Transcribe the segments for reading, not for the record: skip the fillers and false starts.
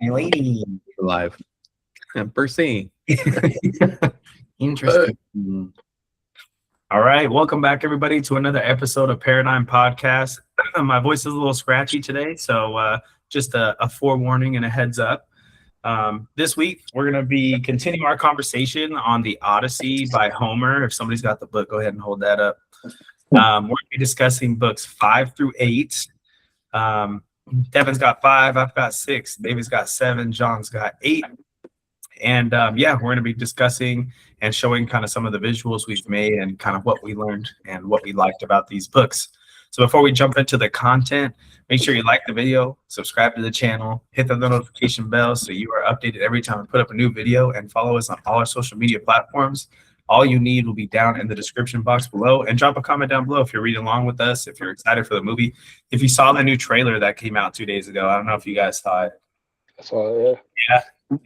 My lady. Live. First scene. Interesting. All right. Welcome back, everybody, to another episode of Paradyme Podcast. My voice is a little scratchy today, so just a forewarning and a heads up. This week, we're going to be continuing our conversation on the Odyssey by Homer. If somebody's got the book, go ahead and hold that up. We're going to be discussing books 5 through 8. Devin's got 5, I've got 6, David's got 7, John's got 8. And we're going to be discussing and showing kind of some of the visuals we've made and kind of what we learned and what we liked about these books. So before we jump into the content, make sure you like the video, subscribe to the channel, hit the notification bell so you are updated every time we put up a new video, and follow us on all our social media platforms. All you need will be down in the description box below, and drop a comment down below if you're reading along with us, if you're excited for the movie. If you saw the new trailer that came out 2 days ago, I don't know if you guys saw it. I saw it, yeah.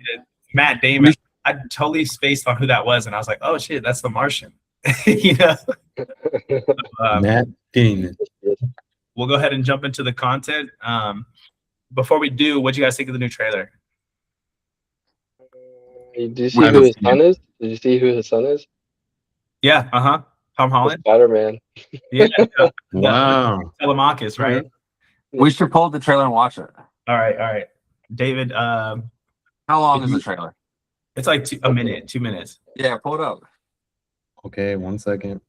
Matt Damon, I totally spaced on who that was, and I was like, oh shit, that's the Martian. You know? Matt Damon. We'll go ahead and jump into the content. Before we do, what do you guys think of the new trailer? Did you see who his son is? Did you see who his son is? Yeah, Tom Holland. Spider-Man. Yeah. Wow. Telemachus, right? We should pull up the trailer and watch it. All right. David, how long is the trailer? It's like 2 minutes. Yeah, pull it up. Okay, 1 second.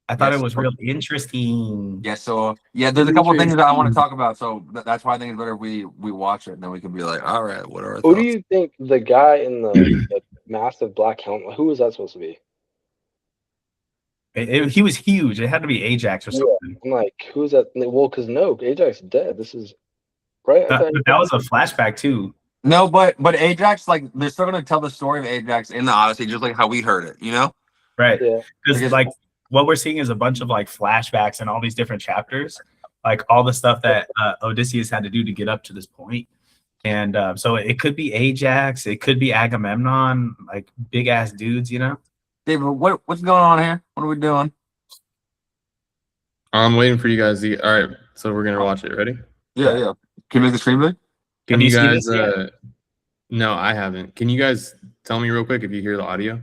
I thought it was real interesting. Yeah, so there's a couple of things that I want to talk about. So that's why I think it's better if we watch it, and then we can be like, all right, what are our Who thoughts? do you think the guy in the massive black helmet? Who was that supposed to be? He was huge. It had to be Ajax or something. Yeah, I'm like, who's that? Well, because no, Ajax is dead. This is right. That was a flashback too. No, but Ajax, like, they're still gonna tell the story of Ajax in the Odyssey, just like how we heard it, you know? Right. Yeah. Because like what we're seeing is a bunch of like flashbacks and all these different chapters, like all the stuff that Odysseus had to do to get up to this point. And so it could be Ajax, it could be Agamemnon, like big ass dudes, you know? David, what's going on here? What are we doing? I'm waiting for you guys to all right, so we're gonna watch it. Ready? Yeah. Can you make the stream big? Can Have you you seen guys this yet? no, I haven't. Can you guys tell me real quick if you hear the audio?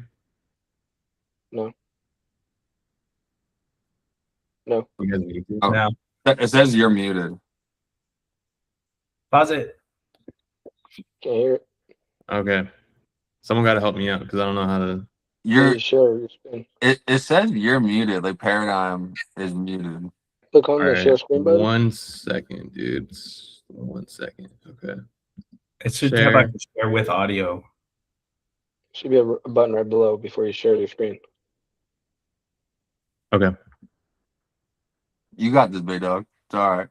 No. You guys need to? Oh. No. It says you're muted. Pause it. Can't hear it. Okay. Someone gotta help me out because I don't know how to Share your screen. It says you're muted. Like Paradyme is muted. Click on the Alright, share screen button. 1 second, dude. 1 second. Okay. It should Share. have like a share with audio. Should be a button right below before you share your screen. Okay. You got this, big dog. It's all right.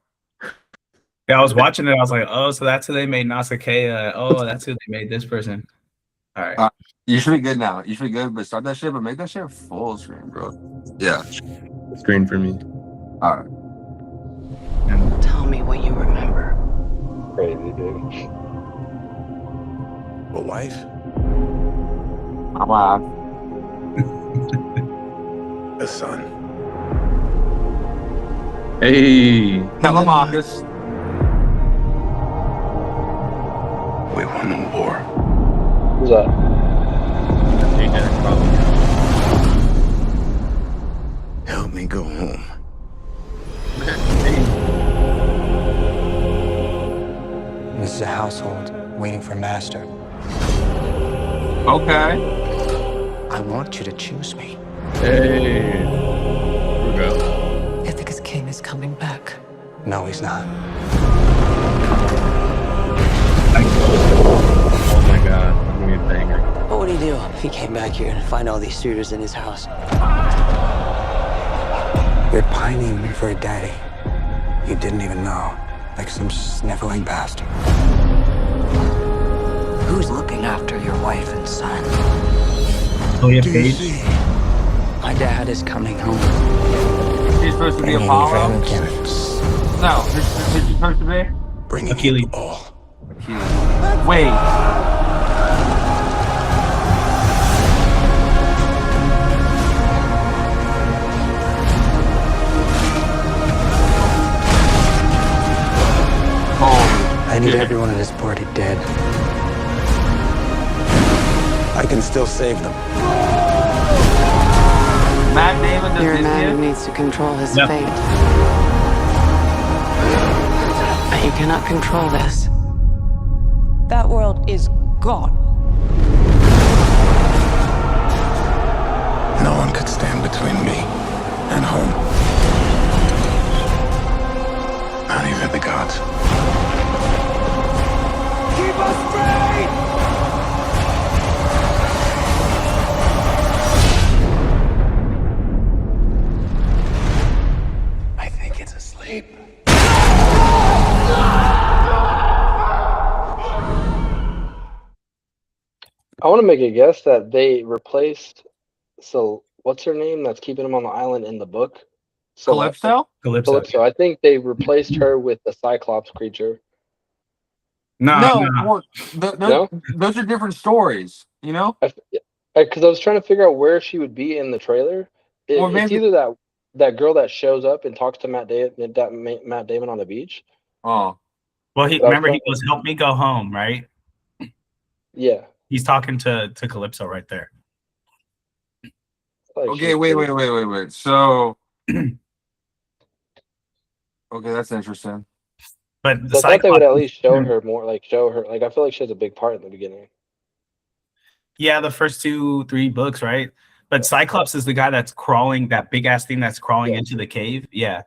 Yeah, I was watching it. I was like, oh, so that's who they made Nausicaa. Oh, that's who they made this person. All right. You should be good now. You should be good, but start that shit, but make that shit full screen, bro. Yeah. Screen for me. All right. Tell me what you remember. Crazy, dude. A wife? I'm live. A son? Hey. Telemachus. We won the war. Who's that? Ajax, probably. Help me go home. This is a household waiting for master. Okay. I want you to choose me. Hey. Here we go. Ithaca's king is coming back. No, he's not. Oh my god. I'm gonna get banger. What would he do if he came back here and find all these suitors in his house? You're pining for a daddy you didn't even know, like some sniveling bastard. Who's looking after your wife and son? Oh, yeah, Paige. My dad is coming home. He's supposed to be Any Apollo. vengeance. No, who's he supposed to be? Bring Achilles. it all. Wait. I I need everyone at this party dead. I can still save them. Matt Damon does You're a man who Odysseus? needs to control his Yep. fate. But you cannot control this. That world is gone. No one could stand between me and home. Not even the gods. Keep us free! I think it's asleep. I want to make a guess that they replaced. So what's her name that's keeping him on the island in the book? Calypso? Calypso. I think they replaced her with the Cyclops creature. No. Well, No? those are different stories, you know? Because I was trying to figure out where she would be in the trailer. Or It's maybe- either that girl that shows up and talks to Matt Damon on the beach. Oh. Well, But I was remember he trying- goes, "Help me go home," right? Yeah. He's talking to Calypso right there. Like Okay, she's wait. pretty- So, okay, that's interesting. But the So I thought they would Cyclops- at least show her more. Like show her. Like I feel like she has a big part in the beginning. Yeah, the first 2-3 books, right? But Cyclops is the guy that's crawling, that big ass thing that's crawling Yeah. into the cave. Yeah.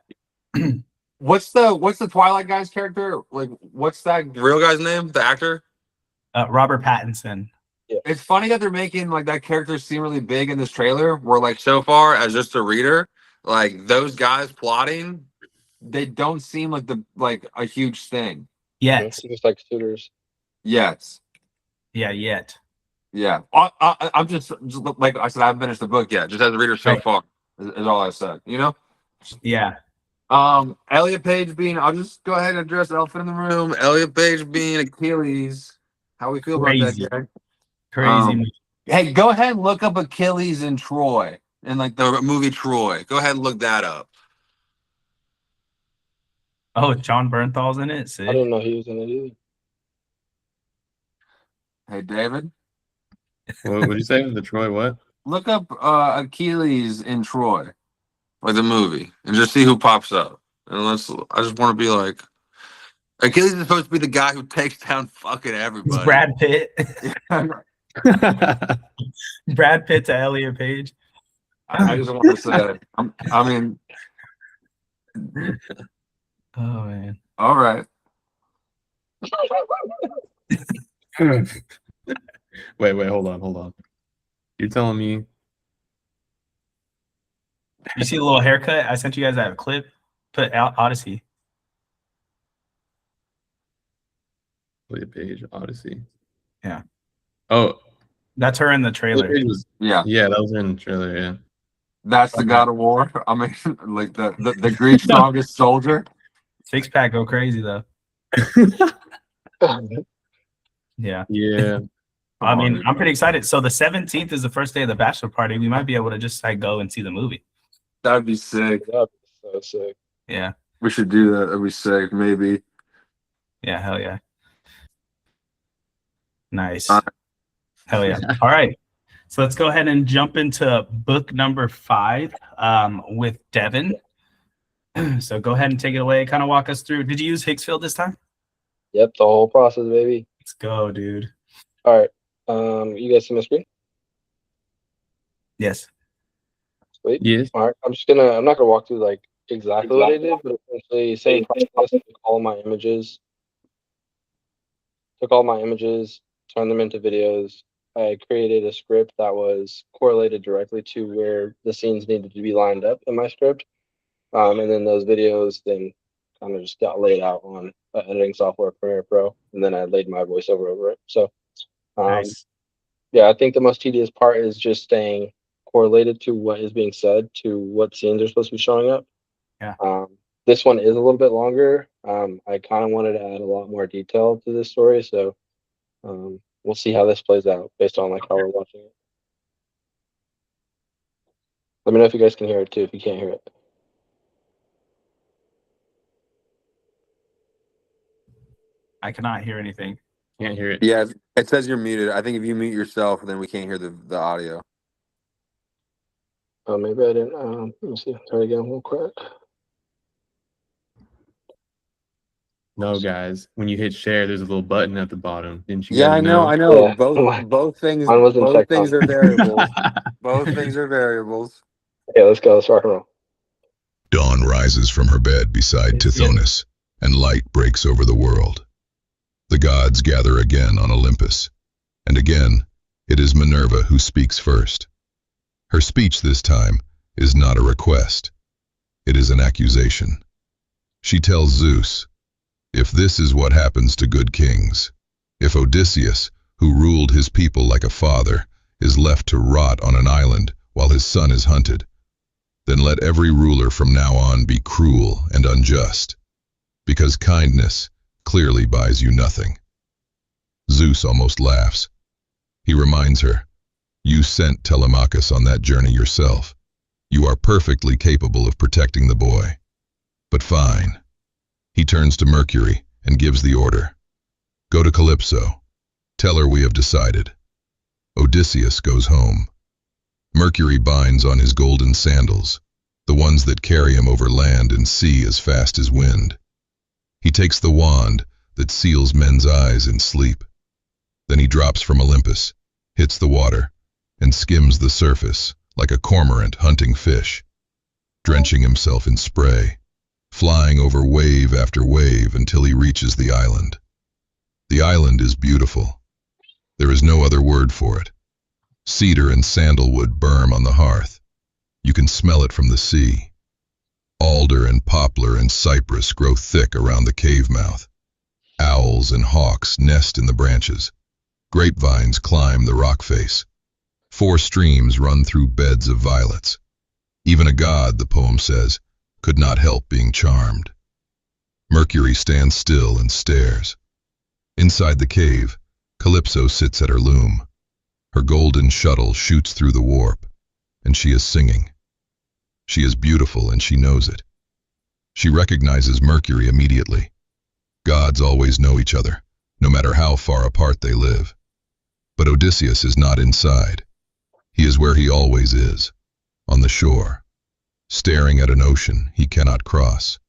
What's the Twilight guy's character? Like, what's that real guy's name? The actor? Robert Pattinson. It's funny that they're making like that character seem really big in this trailer. Where like so far as just a reader, like those guys plotting, they don't seem like a huge thing. Yet. Just like suitors. Yes. Yeah, yet. Yeah. I'm just like I said, I haven't finished the book yet. Just as a reader so Right. far is all I said. You know. Yeah. Elliot Page being, I'll just go ahead and address the elephant in the room. Elliot Page being Achilles. How we feel Crazy. about that, guy? Crazy. Hey, go ahead and look up Achilles in Troy, in like the movie Troy. Go ahead and look that up. Oh, John Bernthal's in it. I Sick. didn't know he was in it either. Hey, David, What would you say? The Troy what? look up Achilles in Troy, like the movie, and just see who pops up. And I just want to be like, Achilles is supposed to be the guy who takes down fucking It's everybody. Brad Pitt. Brad Pitt to Elliot Page. I just want to say, I mean, Oh man. all right. Wait, hold on. You're telling me You see the little haircut? I sent you guys that clip. Put out Odyssey. Elliot Page, Odyssey. Yeah. Oh, That's her in the Elliot trailer. Page was, Yeah, yeah, that was in the trailer, yeah. that's the God of War. I mean, like the Greek strongest soldier. Six pack go crazy though. Yeah. Yeah. I mean, I'm pretty excited. So the 17th is the first day of the bachelor party. We might be able to just like go and see the movie. That'd be sick. That'd be so sick. Yeah. We should do that. That'd be sick. Maybe. Yeah. Hell yeah. Nice. Uh, Hell yeah. All right. So let's go ahead and jump into book number 5 with Devin. So go ahead and take it away. Kind of walk us through. Did you use Hicksfield this time? Yep, the whole process, baby. Let's go, dude. All right. You guys see my screen? Yes. Sweet. Yes. All right. I'm not gonna walk through like exactly what I did, but essentially same process. Took all my images, turned them into videos. I created a script that was correlated directly to where the scenes needed to be lined up in my script. And then those videos then kind of just got laid out on editing software, Premiere Pro, and then I laid my voiceover over it. So, Nice. yeah, I think the most tedious part is just staying correlated to what is being said to what scenes are supposed to be showing up. Yeah. This one is a little bit longer. I kind of wanted to add a lot more detail to this story, so we'll see how this plays out based on like how we're watching it. Let me know if you guys can hear it too. If you can't hear it. I cannot hear anything. Can't hear it. Yeah, it says you're muted. I think if you mute yourself, then we can't hear the audio. Oh, maybe I didn't. Let me see. Try again real quick. No, guys. When you hit share, there's a little button at the bottom. Didn't you Yeah, guys I know. Yeah. Both things. Mine wasn't Both checked things on. are variables. Both things are variables. Yeah, let's go. Let's rock and roll. Dawn rises from her bed beside Tithonus, and light breaks over the world. The gods gather again on Olympus, and again it is Minerva who speaks first. Her speech this time is not a request. It is an accusation. She tells Zeus, if this is what happens to good kings, if Odysseus, who ruled his people like a father, is left to rot on an island while his son is hunted, then let every ruler from now on be cruel and unjust, because kindness clearly buys you nothing. Zeus almost laughs. He reminds her, you sent Telemachus on that journey yourself. You are perfectly capable of protecting the boy. But fine. He turns to Mercury and gives the order. Go to Calypso. Tell her we have decided. Odysseus goes home. Mercury binds on his golden sandals, the ones that carry him over land and sea as fast as wind. He takes the wand that seals men's eyes in sleep. Then he drops from Olympus, hits the water, and skims the surface like a cormorant hunting fish, drenching himself in spray, flying over wave after wave until he reaches the island. The island is beautiful. There is no other word for it. Cedar and sandalwood burn on the hearth. You can smell it from the sea. Alder and poplar and cypress grow thick around the cave mouth. Owls and hawks nest in the branches. Grapevines climb the rock face. 4 streams run through beds of violets. Even a god, the poem says, could not help being charmed. Mercury stands still and stares. Inside the cave, Calypso sits at her loom. Her golden shuttle shoots through the warp, and she is singing. She is beautiful, and she knows it. She recognizes Mercury immediately. Gods always know each other, no matter how far apart they live. But Odysseus is not inside. He is where he always is, on the shore, staring at an ocean he cannot cross.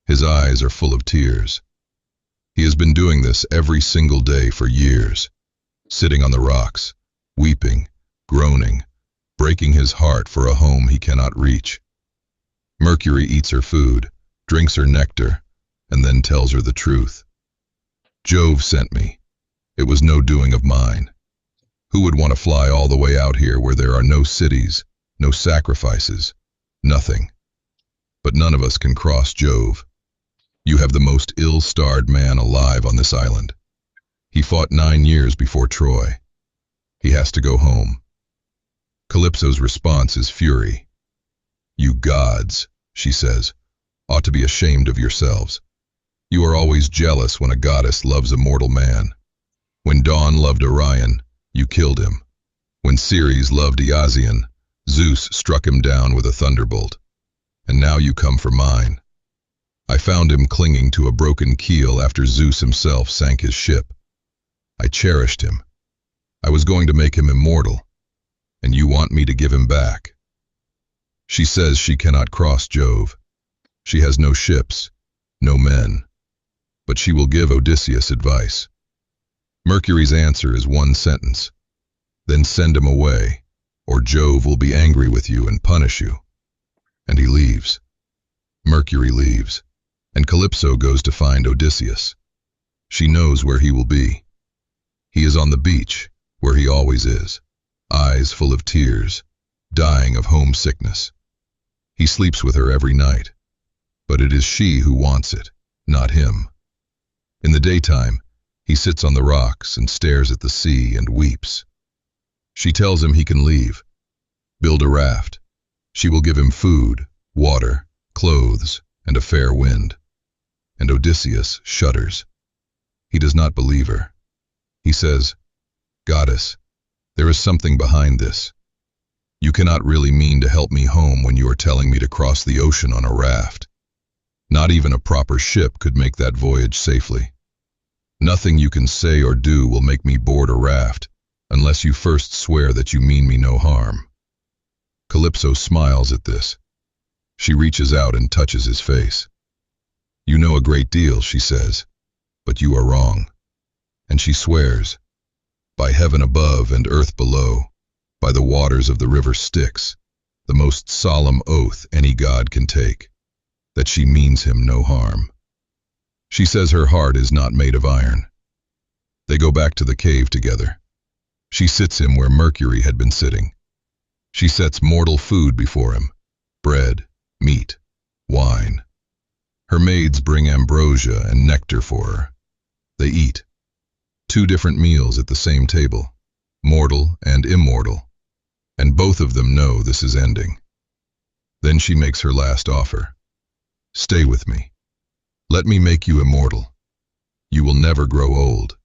His eyes are full of tears. He has been doing this every single day for years, sitting on the rocks, weeping, groaning, breaking his heart for a home he cannot reach. Mercury eats her food, drinks her nectar, and then tells her the truth. Jove sent me. It was no doing of mine. Who would want to fly all the way out here where there are no cities, no sacrifices, nothing? But none of us can cross Jove. You have the most ill-starred man alive on this island. He fought 9 years before Troy. He has to go home. Calypso's response is fury. You gods, she says, ought to be ashamed of yourselves. You are always jealous when a goddess loves a mortal man. When Dawn loved Orion, you killed him. When Ceres loved Iasion, Zeus struck him down with a thunderbolt. And now you come for mine. I found him clinging to a broken keel after Zeus himself sank his ship. I cherished him. I was going to make him immortal, and you want me to give him back. She says she cannot cross Jove. She has no ships, no men, but she will give Odysseus advice. Mercury's answer is 1 sentence. Then send him away, or Jove will be angry with you and punish you. And he leaves. Mercury leaves, and Calypso goes to find Odysseus. She knows where he will be. He is on the beach, where he always is, eyes full of tears, dying of homesickness. He sleeps with her every night, but it is she who wants it, not him. In the daytime, he sits on the rocks and stares at the sea and weeps. She tells him he can leave, build a raft. She will give him food, water, clothes, and a fair wind. And Odysseus shudders. He does not believe her. He says, Goddess, there is something behind this. You cannot really mean to help me home when you are telling me to cross the ocean on a raft. Not even a proper ship could make that voyage safely. Nothing you can say or do will make me board a raft, unless you first swear that you mean me no harm." Calypso smiles at this. She reaches out and touches his face. "You know a great deal," she says, "but you are wrong." And she swears, "By heaven above and earth below, by the waters of the river Styx, the most solemn oath any god can take, that she means him no harm." She says her heart is not made of iron. They go back to the cave together. She sits him where Mercury had been sitting. She sets mortal food before him: bread, meat, wine. Her maids bring ambrosia and nectar for her. They eat. 2 different meals at the same table, mortal and immortal, and both of them know this is ending. Then she makes her last offer. "Stay with me. Let me make you immortal. You will never grow old,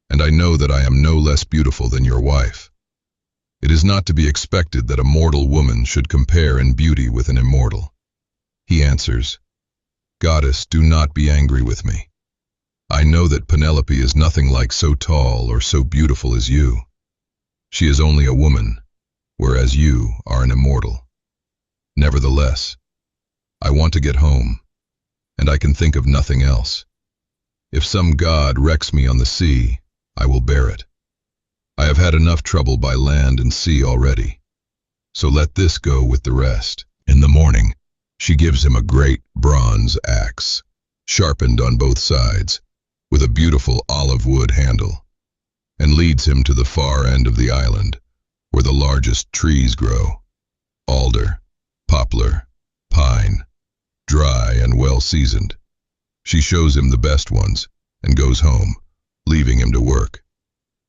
and I know that I am no less beautiful than your wife. It is not to be expected that a mortal woman should compare in beauty with an immortal." He answers, "Goddess, do not be angry with me. I know that Penelope is nothing like so tall or so beautiful as you. She is only a woman, whereas you are an immortal. Nevertheless, I want to get home, and I can think of nothing else. If some god wrecks me on the sea, I will bear it. I have had enough trouble by land and sea already, so let this go with the rest." In the morning, she gives him a great bronze axe, sharpened on both sides, with a beautiful olive wood handle, and leads him to the far end of the island, where the largest trees grow: alder, poplar, pine, dry and well seasoned. She shows him the best ones, and goes home, leaving him to work.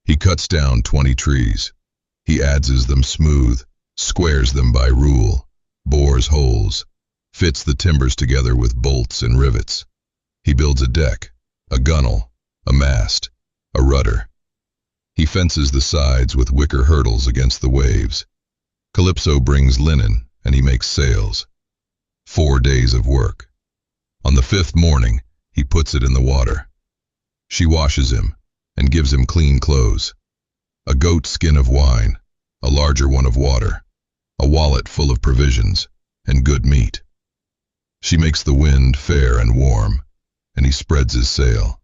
He cuts down 20 trees. He adzes them smooth, squares them by rule, bores holes, fits the timbers together with bolts and rivets. He builds a deck, a gunwale, a mast, a rudder. He fences the sides with wicker hurdles against the waves. Calypso brings linen, and he makes sails. 4 days of work. On the 5th morning, he puts it in the water. She washes him and gives him clean clothes: a goat skin of wine, a larger one of water, a wallet full of provisions, and good meat. She makes the wind fair and warm, and he spreads his sail.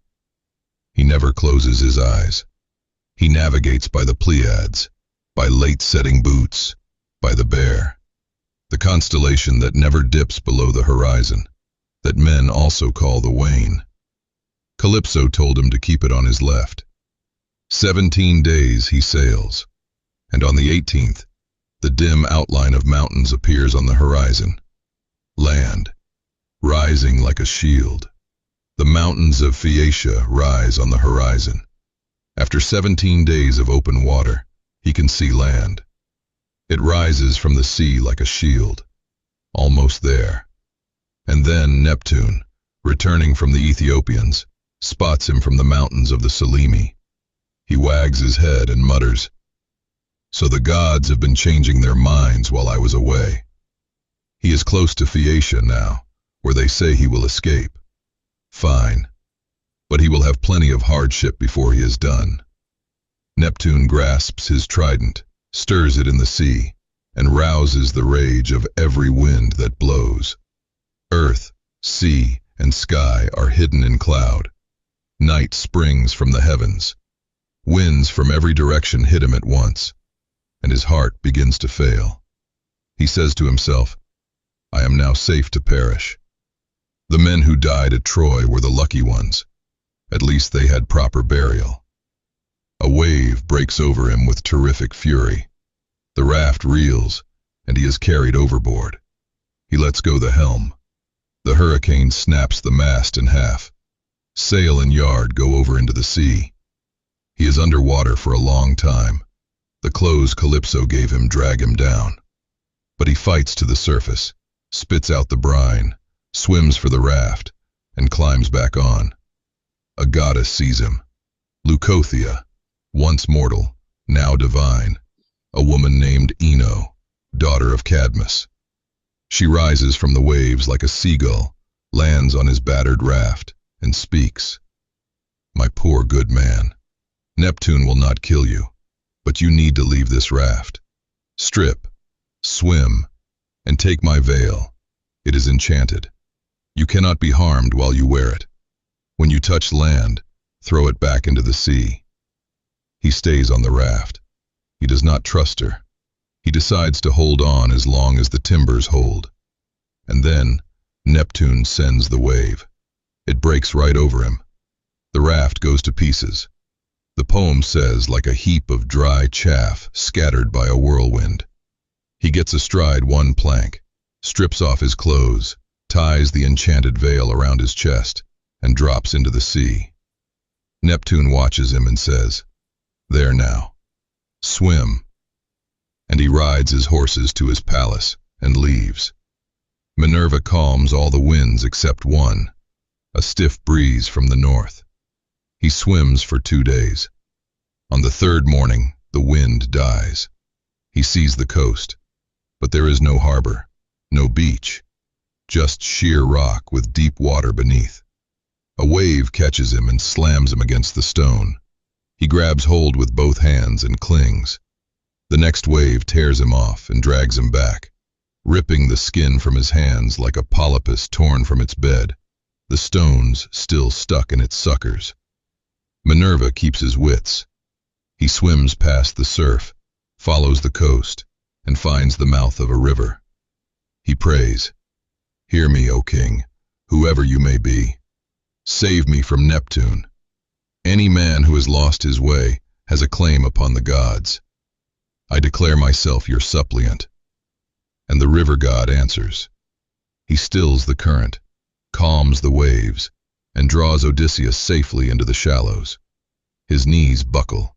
He never closes his eyes. He navigates by the Pleiades, by late-setting boots, by the Bear, the constellation that never dips below the horizon, that men also call the Wain. Calypso told him to keep it on his left. 17 days he sails, and on the 18th, the dim outline of mountains appears on the horizon. Land, rising like a shield. The mountains of Phaeacia rise on the horizon. After 17 days of open water, he can see land. It rises from the sea like a shield, almost there. And then Neptune, returning from the Ethiopians, spots him from the mountains of the Selimi. He wags his head and mutters, "So the gods have been changing their minds while I was away." He is close to Phaeacia now, where they say he will escape. Fine, but he will have plenty of hardship before he is done. Neptune grasps his trident, stirs it in the sea, and rouses the rage of every wind that blows. Earth, sea, and sky are hidden in cloud. Night springs from the heavens. Winds from every direction hit him at once, and his heart begins to fail. He says to himself, "I am now safe to perish." The men who died at Troy were the lucky ones. At least they had proper burial. A wave breaks over him with terrific fury. The raft reels, and he is carried overboard. He lets go the helm. The hurricane snaps the mast in half. Sail and yard go over into the sea. He is under water for a long time. The clothes Calypso gave him drag him down. But he fights to the surface, spits out the brine, swims for the raft, and climbs back on. A goddess sees him. Leucothea, once mortal, now divine, a woman named Ino, daughter of Cadmus. She rises from the waves like a seagull, lands on his battered raft, and speaks. My poor good man. Neptune will not kill you, but you need to leave this raft. Strip, swim, and take my veil. It is enchanted. You cannot be harmed while you wear it. When you touch land, throw it back into the sea. He stays on the raft. He does not trust her. He decides to hold on as long as the timbers hold. And then, Neptune sends the wave. It breaks right over him. The raft goes to pieces. The poem says, like a heap of dry chaff scattered by a whirlwind. He gets astride one plank, strips off his clothes, ties the enchanted veil around his chest, and drops into the sea. Neptune watches him and says, "There now. Swim." And he rides his horses to his palace and leaves. Minerva calms all the winds except one, a stiff breeze from the north. He swims for 2 days. On the third morning, the wind dies. He sees the coast, but there is no harbor, no beach, just sheer rock with deep water beneath. A wave catches him and slams him against the stone. He grabs hold with both hands and clings. The next wave tears him off and drags him back, ripping the skin from his hands like a polypus torn from its bed, the stones still stuck in its suckers. Minerva keeps his wits. He swims past the surf, follows the coast, and finds the mouth of a river. He prays, "Hear me, O king, whoever you may be. Save me from Neptune. Any man who has lost his way has a claim upon the gods. I declare myself your suppliant." And the river god answers. He stills the current, calms the waves, and draws Odysseus safely into the shallows. His knees buckle.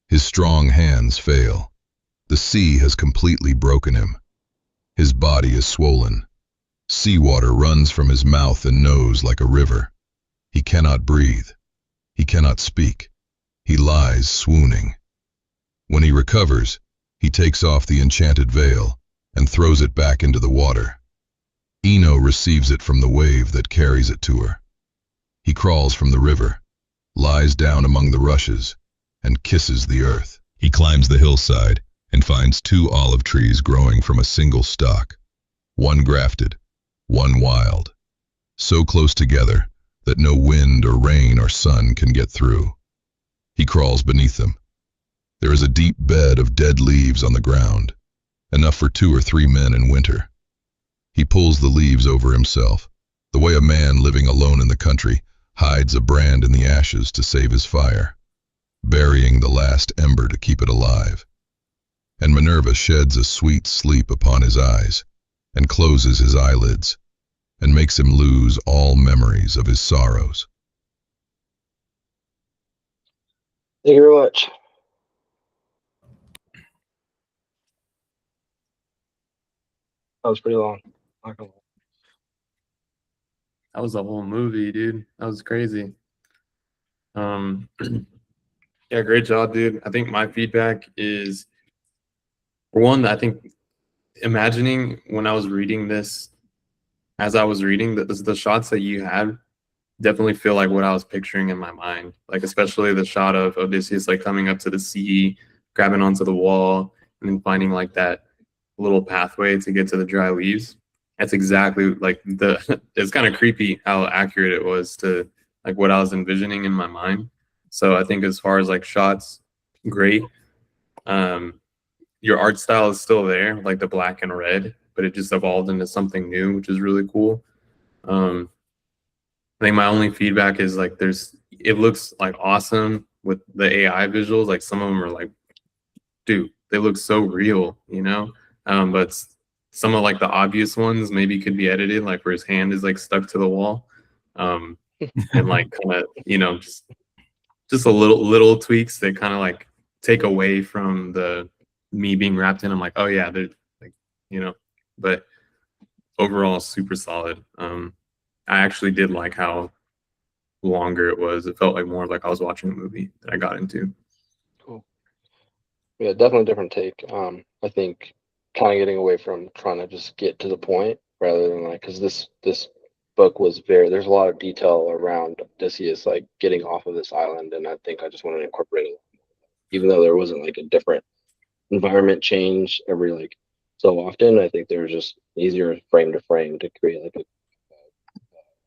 His strong hands fail. The sea has completely broken him. His body is swollen. Seawater runs from his mouth and nose like a river. He cannot breathe. He cannot speak. He lies swooning. When he recovers, he takes off the enchanted veil and throws it back into the water. Ino receives it from the wave that carries it to her. He crawls from the river, lies down among the rushes, and kisses the earth. He climbs the hillside and finds 2 olive trees growing from a single stalk, one grafted, one wild, so close together that no wind or rain or sun can get through. He crawls beneath them. There is a deep bed of dead leaves on the ground, enough for 2 or 3 men in winter. He pulls the leaves over himself, the way a man living alone in the country hides a brand in the ashes to save his fire, burying the last ember to keep it alive. And Minerva sheds a sweet sleep upon his eyes, and closes his eyelids, and makes him lose all memories of his sorrows. Thank you very much. That was pretty long. Not gonna lie. That was a whole movie, dude. That was crazy. Yeah, great job, dude. I think my feedback is, for one, I think imagining when I was reading this, as I was reading, the shots that you had definitely feel like what I was picturing in my mind. Like, especially the shot of Odysseus like coming up to the sea, grabbing onto the wall, and then finding like that little pathway to get to the dry leaves. That's exactly like it's kind of creepy how accurate it was to like what I was envisioning in my mind. So I think as far as like shots, great. Your art style is still there, like the black and red, but it just evolved into something new, which is really cool. I think my only feedback is like it looks like awesome with the AI visuals. Like some of them are like, dude, they look so real, you know? But some of like the obvious ones maybe could be edited, like where his hand is like stuck to the wall. And like kind of, you know, just a little tweaks that kind of like take away from the me being wrapped in. I'm like, oh yeah, they're like, you know, but overall super solid. I actually did like how longer it was. It felt like more like I was watching a movie that I got into. Cool. Yeah, definitely different take. I think kind of getting away from trying to just get to the point rather than like, because this book was there's a lot of detail around Odysseus like getting off of this island, and I think I just wanted to incorporate it, even though there wasn't like a different environment change every like so often. I think there's just easier frame to frame to create like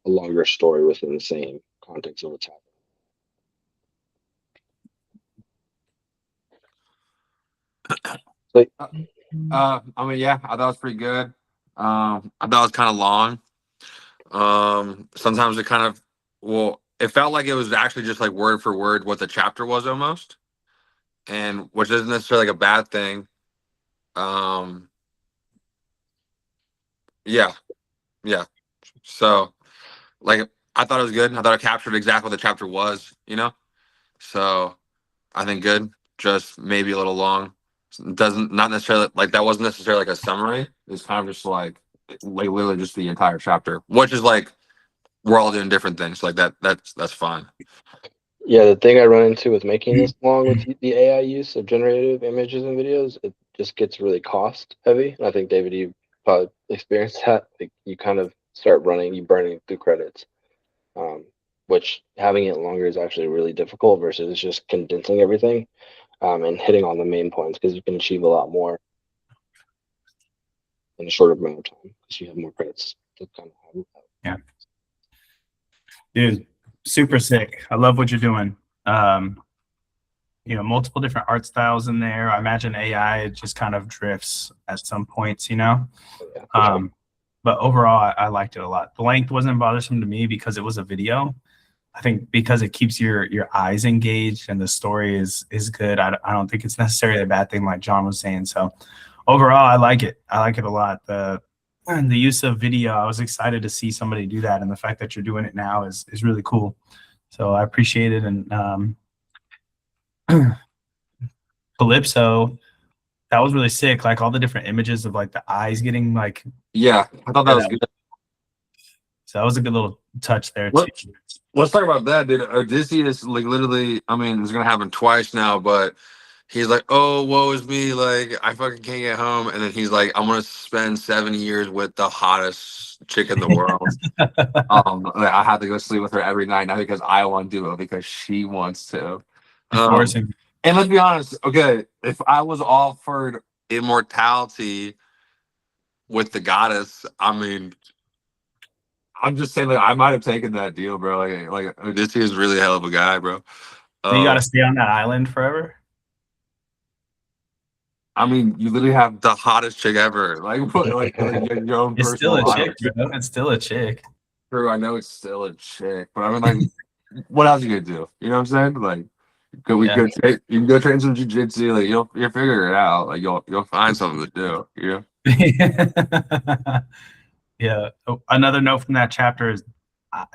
a longer story within the same context of what's happening. Like, I mean, yeah, I thought it was pretty good. I thought it was kind of long. Sometimes it kind of, well, it felt like it was actually just like word for word what the chapter was almost, and which isn't necessarily like a bad thing. Yeah, yeah. So, like, I thought it was good. I thought it captured exactly what the chapter was, you know? So, I think good. Just maybe a little long. Doesn't, not necessarily, like, that wasn't necessarily like a summary. It's kind of just like literally just the entire chapter, which is like, we're all doing different things. Like, that's fine. yeah, the thing I run into with making this long with the AI use of generative images and videos, it just gets really cost heavy. And I think, David, you probably experienced that. Like, you kind of start burning through credits, which having it longer is actually really difficult versus just condensing everything and hitting on the main points, because you can achieve a lot more in a shorter amount of time because you have more credits to kind of have. Yeah. Dude, super sick. I love what you're doing. You know, multiple different art styles in there. I imagine AI just kind of drifts at some points, you know. Yeah, sure. But overall, I liked it a lot. The length wasn't bothersome to me because it was a video. I think because it keeps your eyes engaged and the story is good. I don't think it's necessarily a bad thing, like John was saying. So overall, I like it. I like it a lot. The use of video, I was excited to see somebody do that, and the fact that you're doing it now is really cool. So I appreciate it. And Calypso, that was really sick. Like all the different images of like the eyes getting like, Yeah, I thought that was good. so that was a good little touch there What? too. Let's talk about that, dude. Odysseus, like, literally, I mean, it's gonna happen twice now, but he's like, "Oh, woe is me! Like, I fucking can't get home." And then he's like, "I'm gonna spend 7 years with the hottest chick in the world. Like, I have to go sleep with her every night, not because I want to do it, because she wants to." Forcing. And let's be honest, okay, if I was offered immortality with the goddess, I mean, I'm just saying, like, I might have taken that deal, bro. Like Odysseus is really a hell of a guy, bro. So you got to stay on that island forever? I mean, you literally have the hottest chick ever. Like, what, like your own It's still personal a chick, island. bro. It's still a chick. True, I know it's still a chick, but I mean, like, what else you gonna do? You know what I'm saying? Like, you can go train some jujitsu. Like, you'll figure it out. Like, you'll find something to do. You know? Yeah. Oh, another note from that chapter is,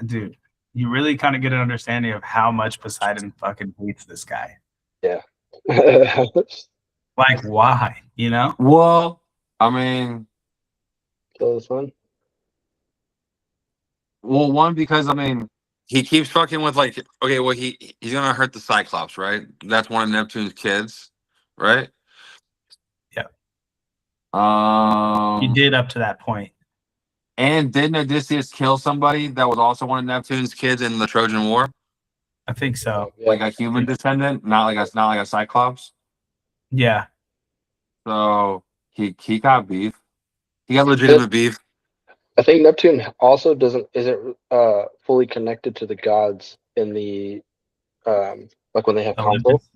dude, you really kind of get an understanding of how much Poseidon fucking hates this guy. Yeah. Like, why? You know? Well, I mean, So it's fun. well, one, because I mean, he keeps fucking with, like, okay, well, he's gonna hurt the Cyclops, right? That's one of Neptune's kids, right? Yeah. He He did up to that point. And didn't Odysseus kill somebody that was also one of Neptune's kids in the Trojan War? I think so. Yeah. Like a human descendant, not like a Cyclops. Yeah. So he got beef. He got legitimate beef. I think Neptune also isn't fully connected to the gods in the like when they have council. Olympus.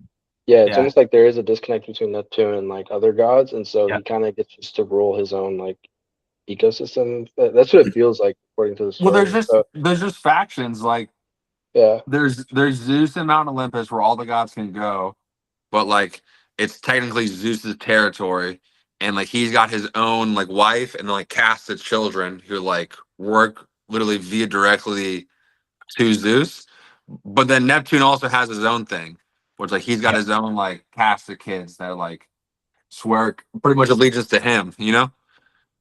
Yeah, it's Yeah. almost like there is a disconnect between Neptune and like other gods, and so Yeah. he kind of gets just to rule his own like ecosystem. That's what it feels like according to the story. Well, there's just factions. Like, Yeah, there's Zeus and Mount Olympus where all the gods can go, but like it's technically Zeus's territory, and like he's got his own like wife and like cast of children who like work literally via directly to Zeus. But then Neptune also has his own thing, which like he's got his own like cast of kids that like swear pretty much allegiance to him, you know?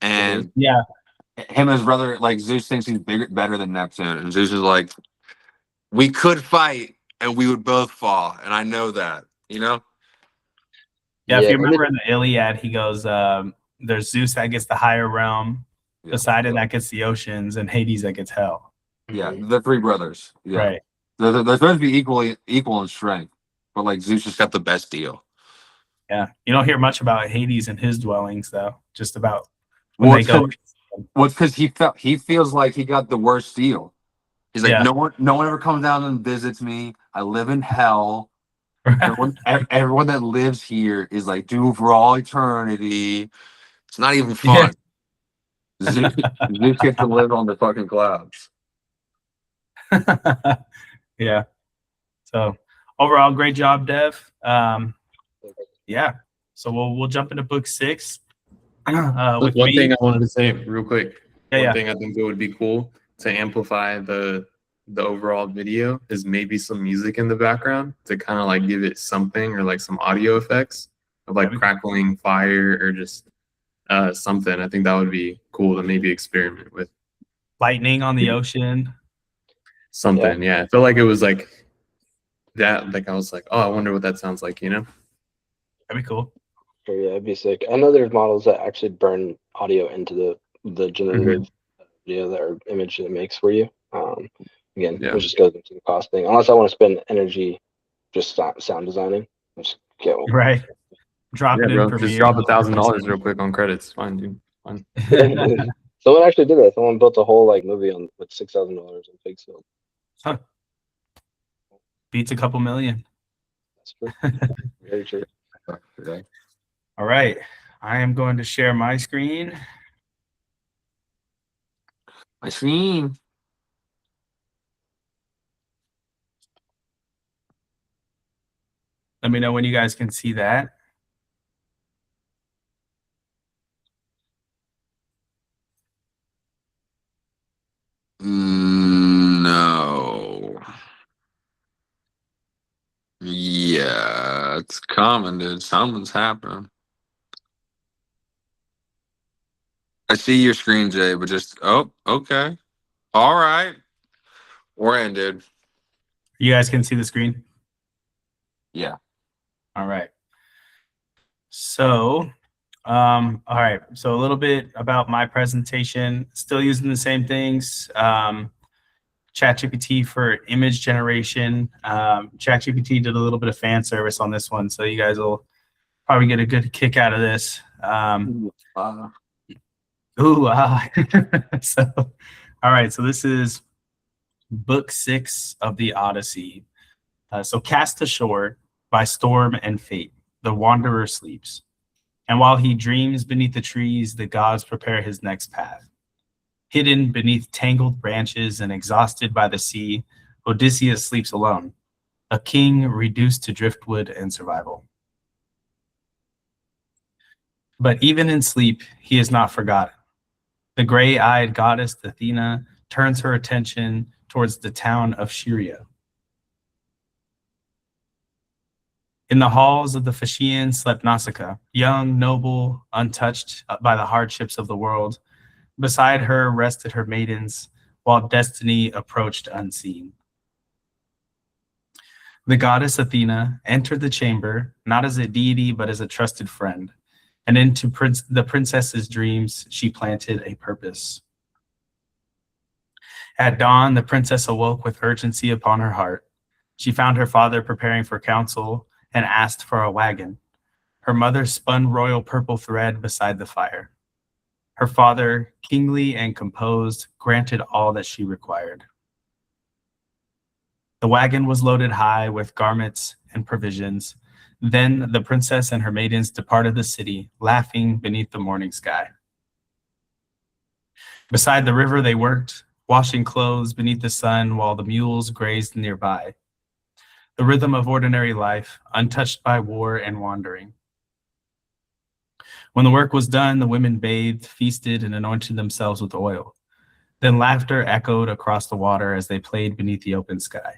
And Yeah. him and his brother, like Zeus thinks he's better than Neptune, and Zeus is like, we could fight and we would both fall, and I know that, you know? Yeah. Yeah, If you remember in the Iliad, he goes, there's Zeus that gets the higher realm, Yeah. Poseidon that gets the oceans, and Hades that gets hell. Yeah, the three brothers. Yeah. Right. They're supposed to be equal in strength, but like Zeus just got the best deal. Yeah. You don't hear much about Hades and his dwellings, though. Just about when they go. Well, it's because he feels like he got the worst deal. He's like, Yeah. no one ever comes down and visits me. I live in hell. Everyone that lives here is like doomed for all eternity. It's not even fun. Zeus gets to live on the fucking clouds. Yeah. So overall, great job, Dev. Yeah. So we'll jump into book 6. With One me. thing I wanted to say real quick. Yeah, One thing I think it would be cool to amplify the overall video is maybe some music in the background to kind of like give it something, or like some audio effects of like crackling fire or just something. I think that would be cool to maybe experiment with. Lightning on the ocean. Something, yeah. I feel like it was like that. Like I was like, oh, I wonder what that sounds like, you know? That'd be cool. Sure, yeah, it'd be sick. I know there's models that actually burn audio into the generative video that or image that it makes for you. Again, it just goes into the cost thing. Unless I want to spend energy just sound designing, just get one. Right. Drop it in bro, Premiere. just drop $1,000 real quick on credits. Fine, dude. Fine. Someone actually did that. Someone built a whole like movie on with $6,000 on fake film. Huh. Beats a couple million. That's true. Very true. All right. I am going to share my screen. My screen. Let me know when you guys can see that. No. Yeah, it's coming, dude. Something's happening. I see your screen, Jay, but just okay. All right. We're in, dude. You guys can see the screen? Yeah. All right. So, all right. So a little bit about my presentation. Still using the same things. ChatGPT for image generation. ChatGPT did a little bit of fan service on this one, so you guys will probably get a good kick out of this. So, all right. So this is book 6 of the Odyssey. So cast ashore by storm and fate, the wanderer sleeps. And while he dreams beneath the trees, the gods prepare his next path. Hidden beneath tangled branches and exhausted by the sea, Odysseus sleeps alone, a king reduced to driftwood and survival. But even in sleep, he is not forgotten. The gray-eyed goddess Athena turns her attention towards the town of Scheria. In the halls of the Phaeacians slept Nausicaa, young, noble, untouched by the hardships of the world. Beside her rested her maidens, while destiny approached unseen. The goddess Athena entered the chamber, not as a deity, but as a trusted friend. And into the princess's dreams, she planted a purpose. At dawn, the princess awoke with urgency upon her heart. She found her father preparing for council and asked for a wagon. Her mother spun royal purple thread beside the fire. Her father, kingly and composed, granted all that she required. The wagon was loaded high with garments and provisions. Then the princess and her maidens departed the city, laughing beneath the morning sky. Beside the river they worked, washing clothes beneath the sun while the mules grazed nearby. The rhythm of ordinary life, untouched by war and wandering. When the work was done, the women bathed, feasted, and anointed themselves with oil. Then laughter echoed across the water as they played beneath the open sky.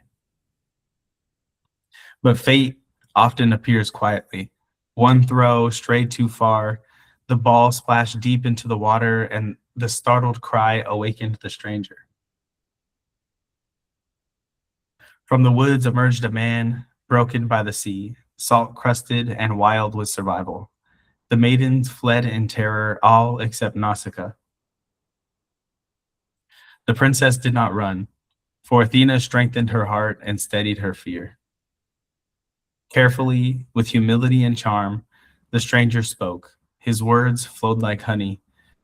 But fate often appears quietly. One throw strayed too far, the ball splashed deep into the water, and the startled cry awakened the stranger. From the woods emerged a man, broken by the sea, salt-crusted and wild with survival. The maidens fled in terror, all except Nausicaa. The princess did not run, for Athena strengthened her heart and steadied her fear. Carefully, with humility and charm, the stranger spoke. His words flowed like honey,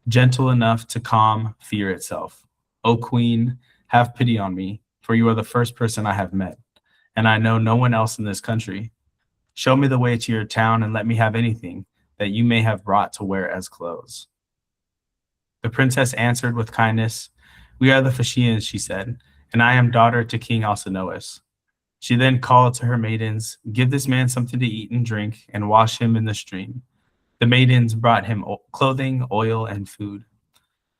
gentle enough to calm fear itself. O queen, have pity on me, for you are the first person I have met, and I know no one else in this country. Show me the way to your town and let me have anything that you may have brought to wear as clothes. The princess answered with kindness, We are the Phaeacians, she said, and I am daughter to King Alcinous. She then called to her maidens, Give this man something to eat and drink, and wash him in the stream. The maidens brought him clothing, oil, and food.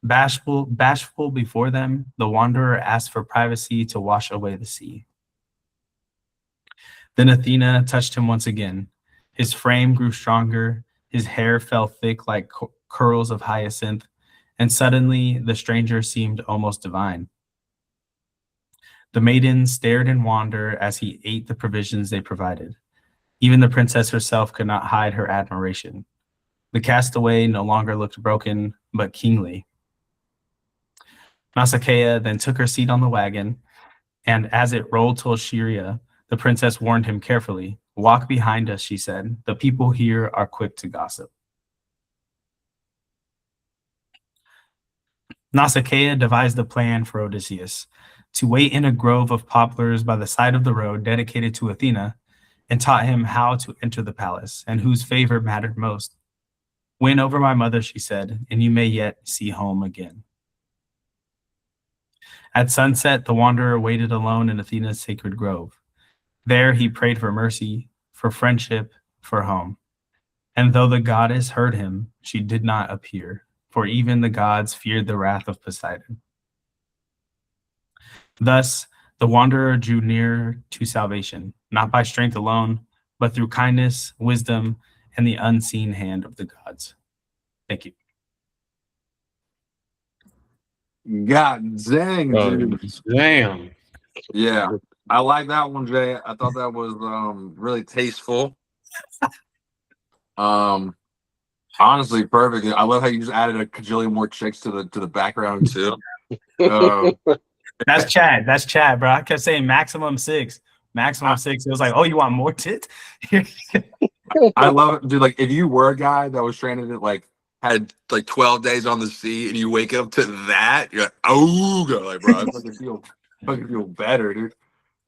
Bashful before them, the wanderer asked for privacy to wash away the sea. Then Athena touched him once again. His frame grew stronger, his hair fell thick like curls of hyacinth, and suddenly the stranger seemed almost divine. The maidens stared in wonder as he ate the provisions they provided. Even the princess herself could not hide her admiration. The castaway no longer looked broken, but kingly. Nausicaa then took her seat on the wagon, and as it rolled to Assyria, the princess warned him carefully. Walk behind us, she said. The people here are quick to gossip. Nausicaa devised a plan for Odysseus to wait in a grove of poplars by the side of the road dedicated to Athena, and taught him how to enter the palace and whose favor mattered most. Win over my mother, she said, and you may yet see home again. At sunset, the wanderer waited alone in Athena's sacred grove. There he prayed for mercy, for friendship, for home. And though the goddess heard him, she did not appear, for even the gods feared the wrath of Poseidon. Thus, the wanderer drew near to salvation, not by strength alone, but through kindness, wisdom, and the unseen hand of the gods. Thank you. God dang, Oh, dude. damn. Yeah, I like that one, Jay. I thought that was really tasteful. Honestly, perfect. I love how you just added a cajillion more chicks to the background too. That's Chad. That's Chad, bro. I kept saying maximum 6. Maximum 6. It was like, oh, you want more tits? I love it, dude. Like, if you were a guy that was stranded at had 12 days on the sea, and you wake up to that, you're like, oh, go, like, bro, I fucking feel better, dude.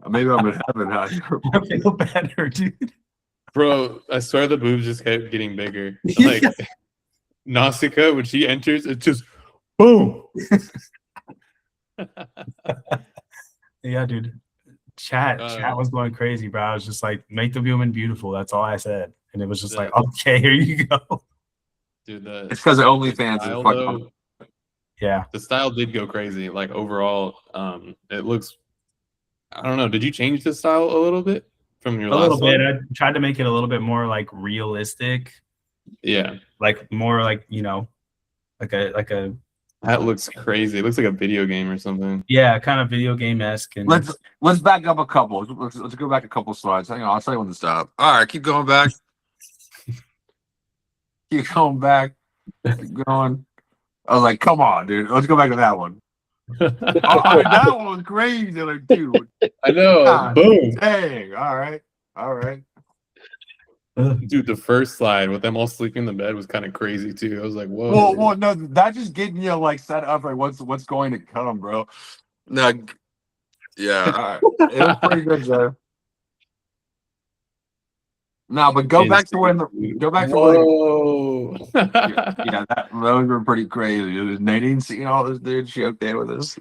Maybe I'm in heaven out here. I feel better, dude. Bro, I swear the boobs just kept getting bigger. Like Nausicaa, when she enters, it's just boom. Yeah, dude. Chat was going crazy, bro. I was just like, make the woman beautiful. That's all I said. And it was just like, okay, here you go. Dude, it's because of OnlyFans is fucking. Yeah. The style did go crazy. Like overall, it looks, I don't know. Did you change the style a little bit from your last one? A little bit. I tried to make it a little bit more like realistic. Yeah. Like more like, you know, like a that looks crazy. It looks like a video game or something. Yeah, kind of video game-esque. And let's back up a couple. Let's go back a couple slides. Hang on, I'll tell you when to stop. All right, keep going back. Keep going back. Keep going. I was like, come on, dude. Let's go back to that one. That one was crazy. Like, dude. I know. God, boom. Dang. All right. All right. Dude, the first slide with them all sleeping in the bed was kind of crazy too. I was like, whoa. Well, no, that just getting you like set up like what's going to come, bro. No, yeah, all right. It was pretty good, Joe. No, but go back to when whoa. Yeah, those were pretty crazy. It was Nadine seeing all this dude. She okay with us?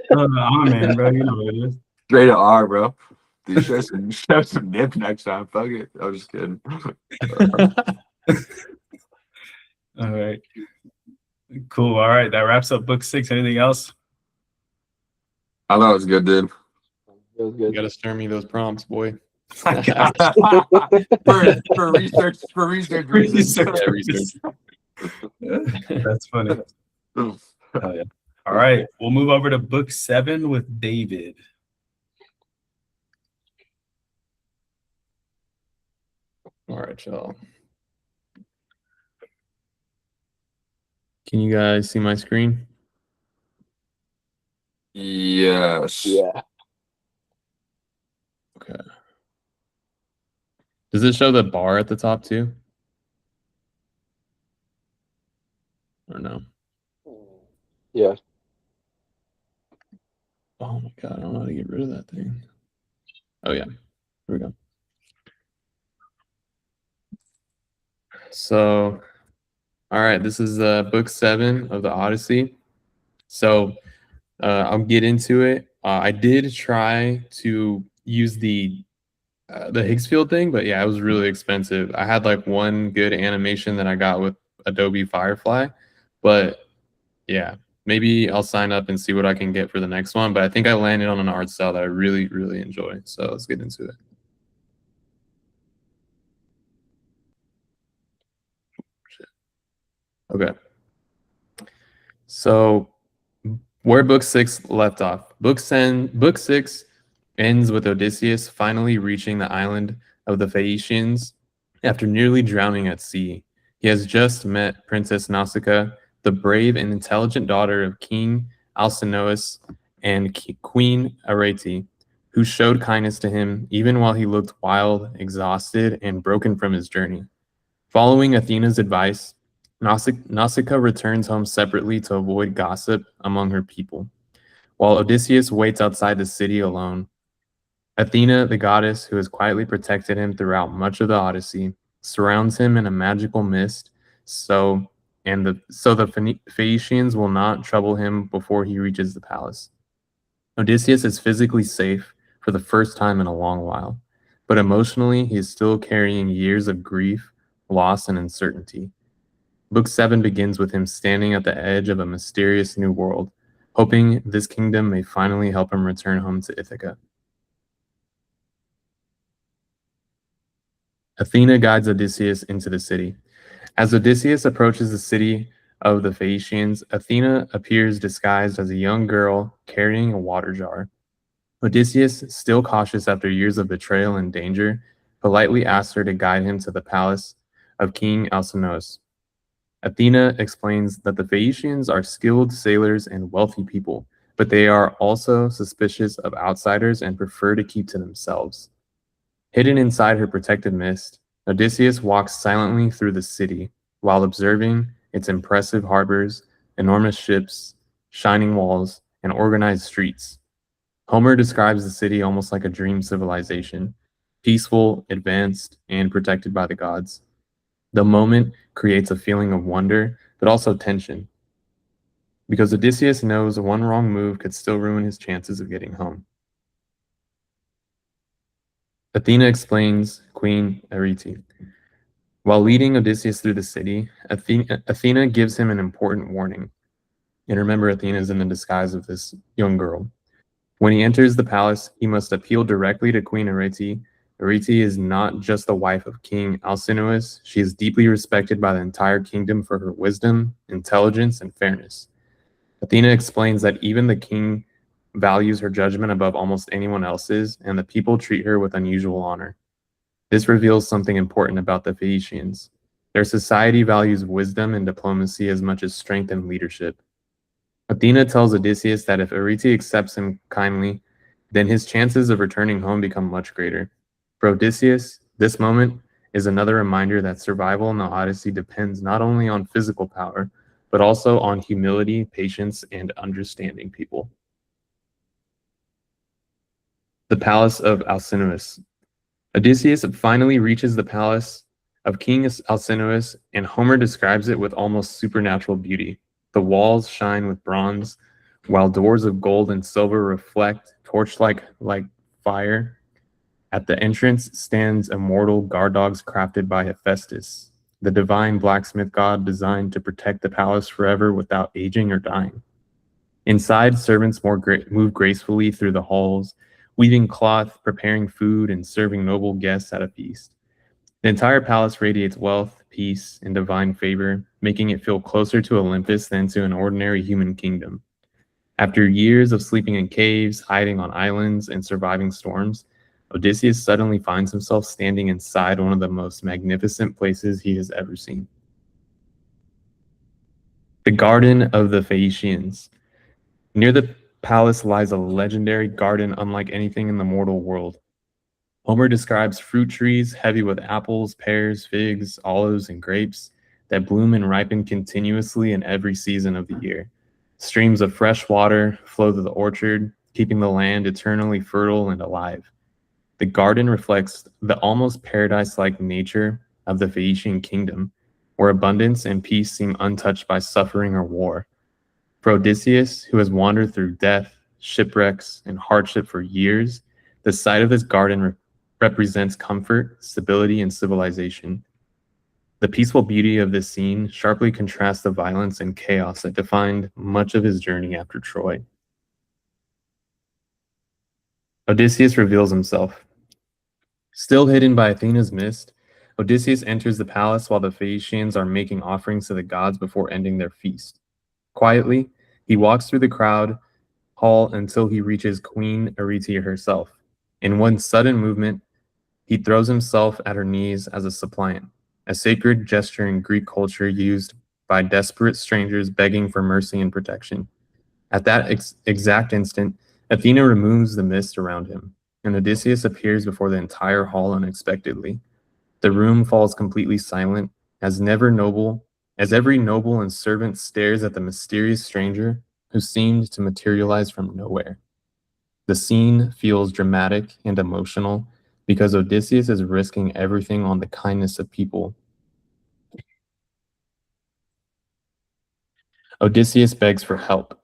Man, bro, you know what it is. Straight to R, bro. Dude, show some nip next time. Fuck it. I was just kidding. All right. Cool. All right. That wraps up book 6. Anything else? I thought it was good, dude. It was good. You gotta stir me those prompts, boy. for research reasons. Yeah, research. That's funny. Oh, yeah. All right. We'll move over to book 7 with David. All right, y'all. Can you guys see my screen? Yes. Yeah. Okay. Does it show the bar at the top too? Or no? Yeah. Oh my god, I don't know how to get rid of that thing. Oh yeah, here we go. So, all right, this is book 7 of the Odyssey. So I'll get into it. I did try to use the Higgs field thing, but yeah, it was really expensive. I had like one good animation that I got with Adobe Firefly, but yeah, maybe I'll sign up and see what I can get for the next one. But I think I landed on an art style that I really, really enjoy. So let's get into it. Okay. So where book 6 left off. Book 6 ends with Odysseus finally reaching the island of the Phaeacians after nearly drowning at sea. He has just met Princess Nausicaa, the brave and intelligent daughter of King Alcinous and Queen Arete, who showed kindness to him even while he looked wild, exhausted, and broken from his journey. Following Athena's advice, Nausicaa returns home separately to avoid gossip among her people, while Odysseus waits outside the city alone. Athena, the goddess who has quietly protected him throughout much of the Odyssey, surrounds him in a magical mist, so the Phaeacians will not trouble him before he reaches the palace. Odysseus is physically safe for the first time in a long while, but emotionally he is still carrying years of grief, loss, and uncertainty. Book 7 begins with him standing at the edge of a mysterious new world, hoping this kingdom may finally help him return home to Ithaca. Athena guides Odysseus into the city. As Odysseus approaches the city of the Phaeacians, Athena appears disguised as a young girl carrying a water jar. Odysseus, still cautious after years of betrayal and danger, politely asks her to guide him to the palace of King Alcinous. Athena explains that the Phaeacians are skilled sailors and wealthy people, but they are also suspicious of outsiders and prefer to keep to themselves. Hidden inside her protective mist, Odysseus walks silently through the city while observing its impressive harbors, enormous ships, shining walls, and organized streets. Homer describes the city almost like a dream civilization, peaceful, advanced, and protected by the gods. The moment creates a feeling of wonder, but also tension, because Odysseus knows one wrong move could still ruin his chances of getting home. Athena explains Queen Arete. While leading Odysseus through the city, Athena gives him an important warning. And remember, Athena is in the disguise of this young girl. When he enters the palace, he must appeal directly to Queen Arete. Arete is not just the wife of King Alcinous. She is deeply respected by the entire kingdom for her wisdom, intelligence, and fairness. Athena explains that even the king values her judgment above almost anyone else's, and the people treat her with unusual honor. This reveals something important about the Phaeacians. Their society values wisdom and diplomacy as much as strength and leadership. Athena tells Odysseus that if Arete accepts him kindly, then his chances of returning home become much greater. For Odysseus, this moment is another reminder that survival in the Odyssey depends not only on physical power, but also on humility, patience, and understanding people. The Palace of Alcinous. Odysseus finally reaches the palace of King Alcinous, and Homer describes it with almost supernatural beauty. The walls shine with bronze, while doors of gold and silver reflect torch-like fire. At the entrance stands immortal guard dogs crafted by Hephaestus, the divine blacksmith god designed to protect the palace forever without aging or dying. Inside, servants move gracefully through the halls, weaving cloth, preparing food, and serving noble guests at a feast. The entire palace radiates wealth, peace, and divine favor, making it feel closer to Olympus than to an ordinary human kingdom. After years of sleeping in caves, hiding on islands, and surviving storms, Odysseus suddenly finds himself standing inside one of the most magnificent places he has ever seen. The Garden of the Phaeacians. Near the palace lies a legendary garden unlike anything in the mortal world. Homer describes fruit trees heavy with apples, pears, figs, olives, and grapes that bloom and ripen continuously in every season of the year. Streams of fresh water flow through the orchard, keeping the land eternally fertile and alive. The garden reflects the almost paradise-like nature of the Phaeacian kingdom, where abundance and peace seem untouched by suffering or war. For Odysseus, who has wandered through death, shipwrecks, and hardship for years, the sight of this garden represents comfort, stability, and civilization. The peaceful beauty of this scene sharply contrasts the violence and chaos that defined much of his journey after Troy. Odysseus reveals himself. Still hidden by Athena's mist, Odysseus enters the palace while the Phaeacians are making offerings to the gods before ending their feast. Quietly, he walks through the crowd hall until he reaches Queen Eurydice herself. In one sudden movement, he throws himself at her knees as a suppliant, a sacred gesture in Greek culture used by desperate strangers begging for mercy and protection. At that exact instant, Athena removes the mist around him, and Odysseus appears before the entire hall unexpectedly. The room falls completely silent as every noble and servant stares at the mysterious stranger who seemed to materialize from nowhere. The scene feels dramatic and emotional because Odysseus is risking everything on the kindness of people. Odysseus begs for help.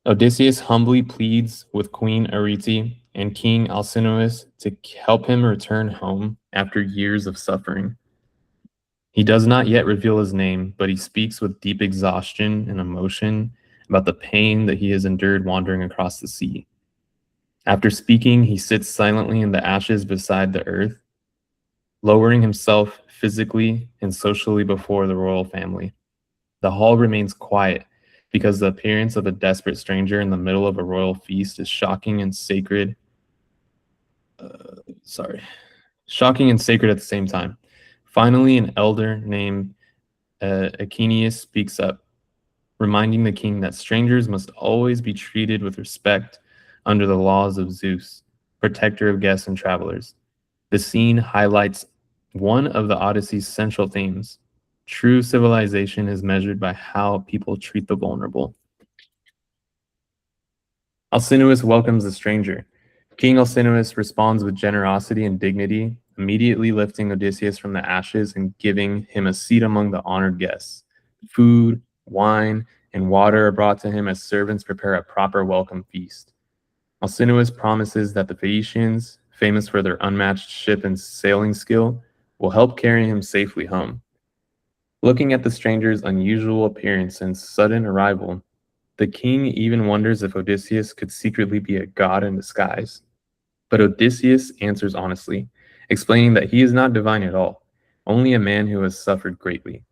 Odysseus humbly pleads with Queen Eurydice and King Alcinous to help him return home after years of suffering. He does not yet reveal his name, but he speaks with deep exhaustion and emotion about the pain that he has endured wandering across the sea. After speaking, he sits silently in the ashes beside the earth, lowering himself physically and socially before the royal family. The hall remains quiet because the appearance of a desperate stranger in the middle of a royal feast is shocking and sacred at the same time. Finally, an elder named Achenius speaks up, reminding the king that strangers must always be treated with respect under the laws of Zeus, protector of guests and travelers. The scene highlights one of the Odyssey's central themes. True civilization is measured by how people treat the vulnerable. Alcinous welcomes the stranger. King Alcinous responds with generosity and dignity, immediately lifting Odysseus from the ashes and giving him a seat among the honored guests. Food, wine, and water are brought to him as servants prepare a proper welcome feast. Alcinous promises that the Phaeacians, famous for their unmatched ship and sailing skill, will help carry him safely home. Looking at the stranger's unusual appearance and sudden arrival, the king even wonders if Odysseus could secretly be a god in disguise. But Odysseus answers honestly, explaining that he is not divine at all, only a man who has suffered greatly.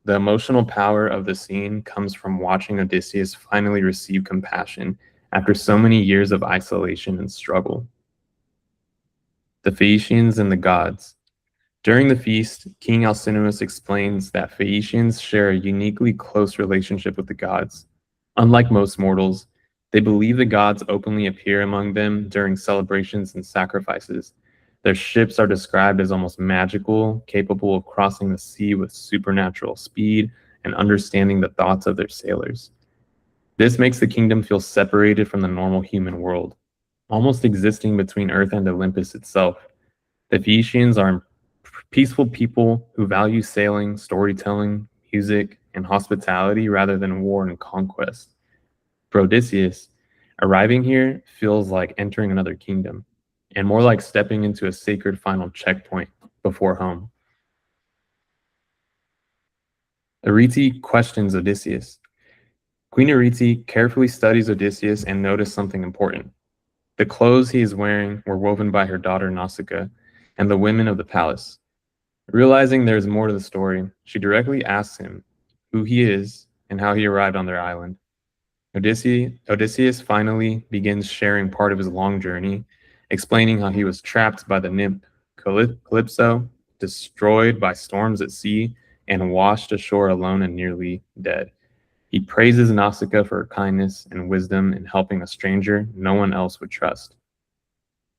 The emotional power of the scene comes from watching Odysseus finally receive compassion after so many years of isolation and struggle. The Phaeacians and the gods. During the feast, King Alcinous explains that Phaeacians share a uniquely close relationship with the gods. Unlike most mortals, they believe the gods openly appear among them during celebrations and sacrifices. Their ships are described as almost magical, capable of crossing the sea with supernatural speed and understanding the thoughts of their sailors. This makes the kingdom feel separated from the normal human world, almost existing between Earth and Olympus itself. The Phaeacians are peaceful people who value sailing, storytelling, music, and hospitality rather than war and conquest. For Odysseus, arriving here feels like entering another kingdom, and more like stepping into a sacred final checkpoint before home. Eurydice questions Odysseus. Queen Eurydice carefully studies Odysseus and noticed something important. The clothes he is wearing were woven by her daughter Nausicaa and the women of the palace. Realizing there is more to the story, she directly asks him who he is and how he arrived on their island. Odysseus finally begins sharing part of his long journey, explaining how he was trapped by the nymph Calypso, destroyed by storms at sea, and washed ashore alone and nearly dead. He praises Nausicaa for her kindness and wisdom in helping a stranger no one else would trust.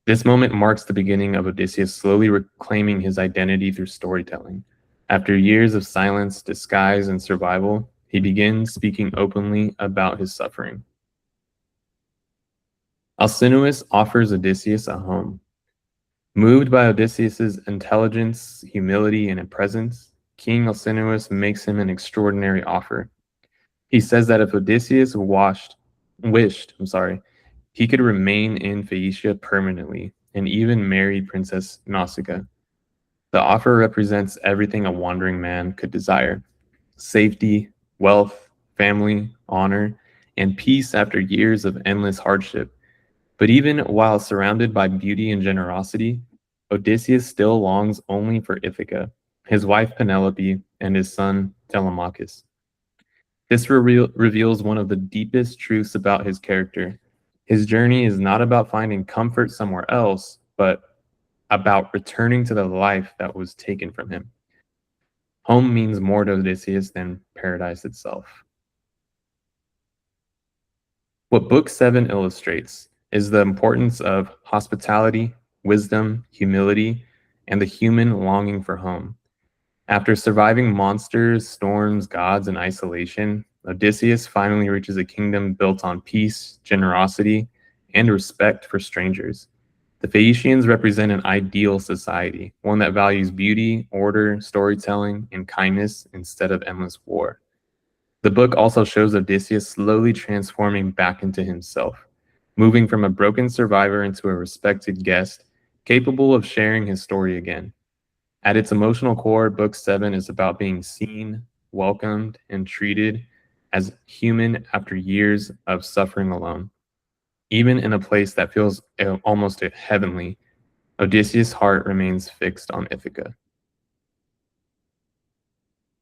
This moment marks the beginning of Odysseus slowly reclaiming his identity through storytelling. After years of silence, disguise, and survival, he begins speaking openly about his suffering. Alcinous offers Odysseus a home. Moved by Odysseus's intelligence, humility, and presence, King Alcinous makes him an extraordinary offer. He says that if Odysseus wished, he could remain in Phaeacia permanently and even marry Princess Nausicaa. The offer represents everything a wandering man could desire: safety, wealth, family, honor, and peace after years of endless hardship. But even while surrounded by beauty and generosity, Odysseus still longs only for Ithaca, his wife Penelope, and his son Telemachus. This reveals one of the deepest truths about his character. His journey is not about finding comfort somewhere else, but about returning to the life that was taken from him. Home means more to Odysseus than paradise itself. What Book 7 illustrates is the importance of hospitality, wisdom, humility, and the human longing for home. After surviving monsters, storms, gods, and isolation, Odysseus finally reaches a kingdom built on peace, generosity, and respect for strangers. The Phaeacians represent an ideal society, one that values beauty, order, storytelling, and kindness instead of endless war. The book also shows Odysseus slowly transforming back into himself, moving from a broken survivor into a respected guest, capable of sharing his story again. At its emotional core, Book 7 is about being seen, welcomed, and treated as human after years of suffering alone. Even in a place that feels almost heavenly, Odysseus' heart remains fixed on Ithaca.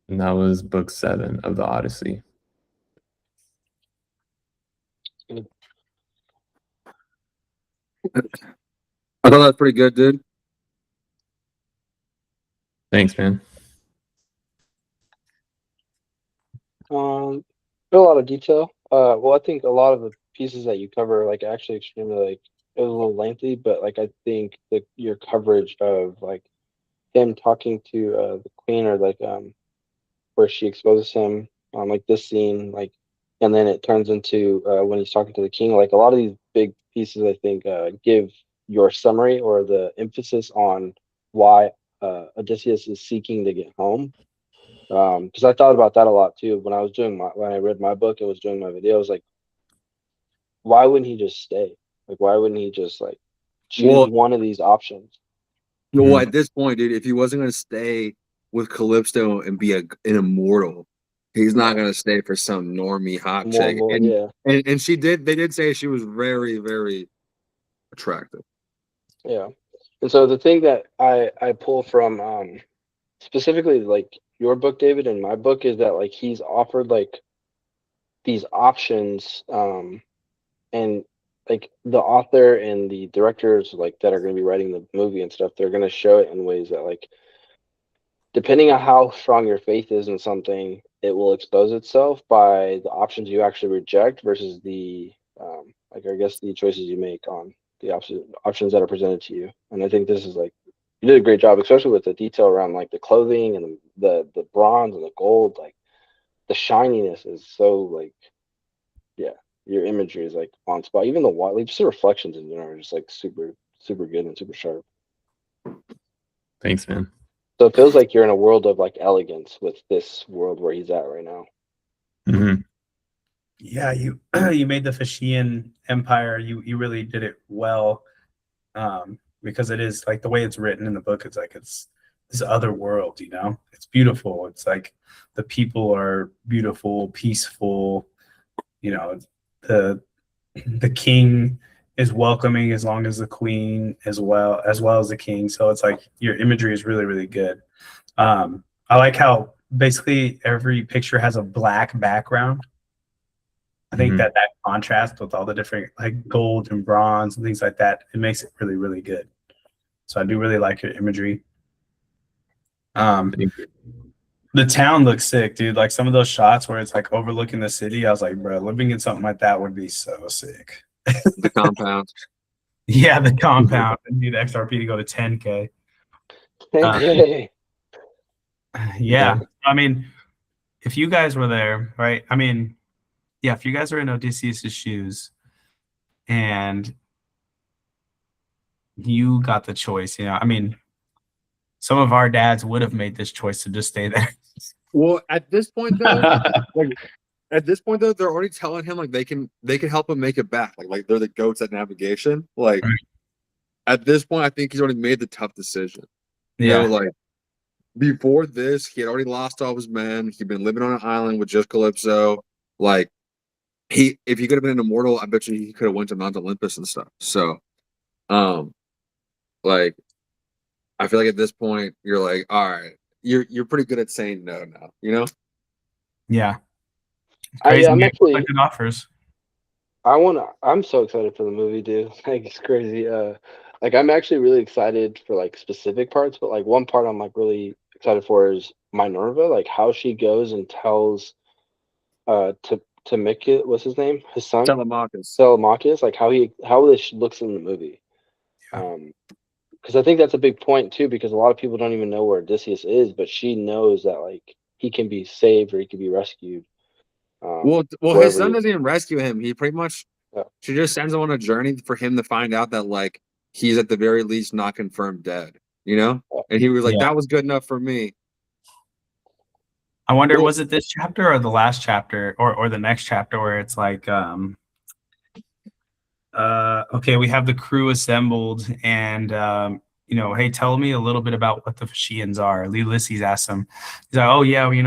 And that was Book 7 of the Odyssey. I thought that was pretty good, dude. Thanks, man. A lot of detail. Well, I think a lot of the pieces that you cover, like, actually extremely, like, it was a little lengthy, but like I think that your coverage of like him talking to the queen, or like where she exposes him on like this scene, like, and then it turns into when he's talking to the king, like a lot of these big pieces, I think, give your summary or the emphasis on why Odysseus is seeking to get home. Because I thought about that a lot too when I was when I read my book and was doing my video. I was like, why wouldn't he just stay? Like, why wouldn't he just like choose one of these options? Well, at this point, dude, if he wasn't going to stay with Calypso and be an immortal, he's not going to stay for some normie hot chick. And she did. They did say she was very, very attractive. Yeah. And so the thing that I pull from specifically like your book, David, and my book, is that like he's offered like these options, and like the author and the directors like that are going to be writing the movie and stuff, they're going to show it in ways that like, depending on how strong your faith is in something, it will expose itself by the options you actually reject versus the like, I guess, the choices you make on the options that are presented to you. And I think this is like, you did a great job, especially with the detail around like the clothing and the bronze and the gold. Like the shininess is so like, yeah, your imagery is like on spot. Even the water, like just the reflections in general are just like super, super good and super sharp. Thanks, man. So it feels like you're in a world of like elegance with this world where he's at right now. Mm-hmm. Yeah, you made the Phaeacian Empire. You really did it well, because it is like the way it's written in the book. It's like it's this other world. You know, it's beautiful. It's like the people are beautiful, peaceful. You know, the king is welcoming as long as the queen as well as the king. So it's like your imagery is really, really good. I like how basically every picture has a black background. I think that contrast with all the different like gold and bronze and things like that, it makes it really, really good. So I do really like your imagery. The town looks sick, dude. Like some of those shots where it's like overlooking the city, I was like, bro, living in something like that would be so sick. The compound. Yeah, the compound. I need XRP to go to 10K. Okay. Yeah. I mean, if you guys were there, right? I mean, yeah, if you guys are in Odysseus's shoes and you got the choice, I mean, some of our dads would have made this choice to just stay there. Well, at this point though, they're already telling him like they can help him make it back. Like they're the goats at navigation. Like at this point, I think he's already made the tough decision. Yeah. Like before this, he had already lost all his men. He'd been living on an island with just Calypso. Like if he could have been an immortal, I bet you he could have went to Mount Olympus and stuff. So, like I feel like at this point you're like, all right, you're pretty good at saying no now, Yeah. I'm actually Good offers. I'm so excited for the movie, dude. Like it's crazy. Like I'm actually really excited for like specific parts, but like one part I'm like really excited for is Minerva, like how she goes and tells to Mickey, what's his name? His son? Telemachus, like how this looks in the movie. Because I think that's a big point too, because a lot of people don't even know where Odysseus is, but she knows that like he can be saved or he can be rescued. Well, his son doesn't even rescue him. He pretty much she just sends him on a journey for him to find out that like he's at the very least not confirmed dead, And he was like, that was good enough for me. I wonder, was it this chapter or the last chapter or the next chapter where it's like, okay, we have the crew assembled and, hey, tell me a little bit about what the Phaeacians are. Ulysses asks him, he's like, oh yeah, we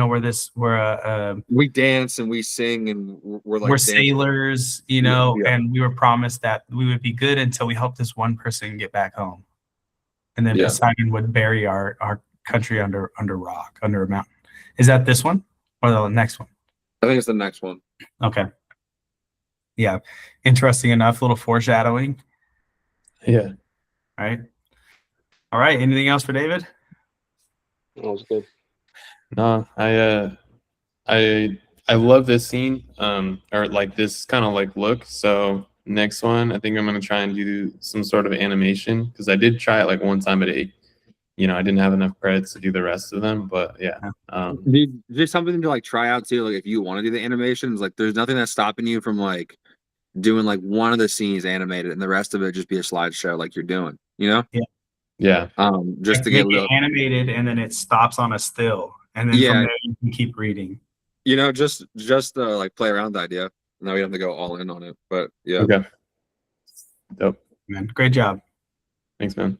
dance and we sing and we're sailors, and we were promised that we would be good until we help this one person get back home. And then Poseidon would bury our country under rock, under a mountain. Is that this one or the next one? I think it's the next one. Okay. Yeah. Interesting enough. Little foreshadowing. Yeah. All right. Anything else for David? That was good. No, I love this scene, or like this kind of like look. So next one, I think I'm gonna try and do some sort of animation because I did try it like one time, but I didn't have enough credits to do the rest of them. But yeah, there's something to like try out too. Like if you want to do the animations, like there's nothing that's stopping you from like doing like one of the scenes animated and the rest of it just be a slideshow like you're doing, Yeah. Yeah. Just to get animated and then it stops on a still. And then from there you can keep reading. Just like play around the idea. Now we have to go all in on it. But yeah. Okay. Dope. Man, great job. Thanks, man.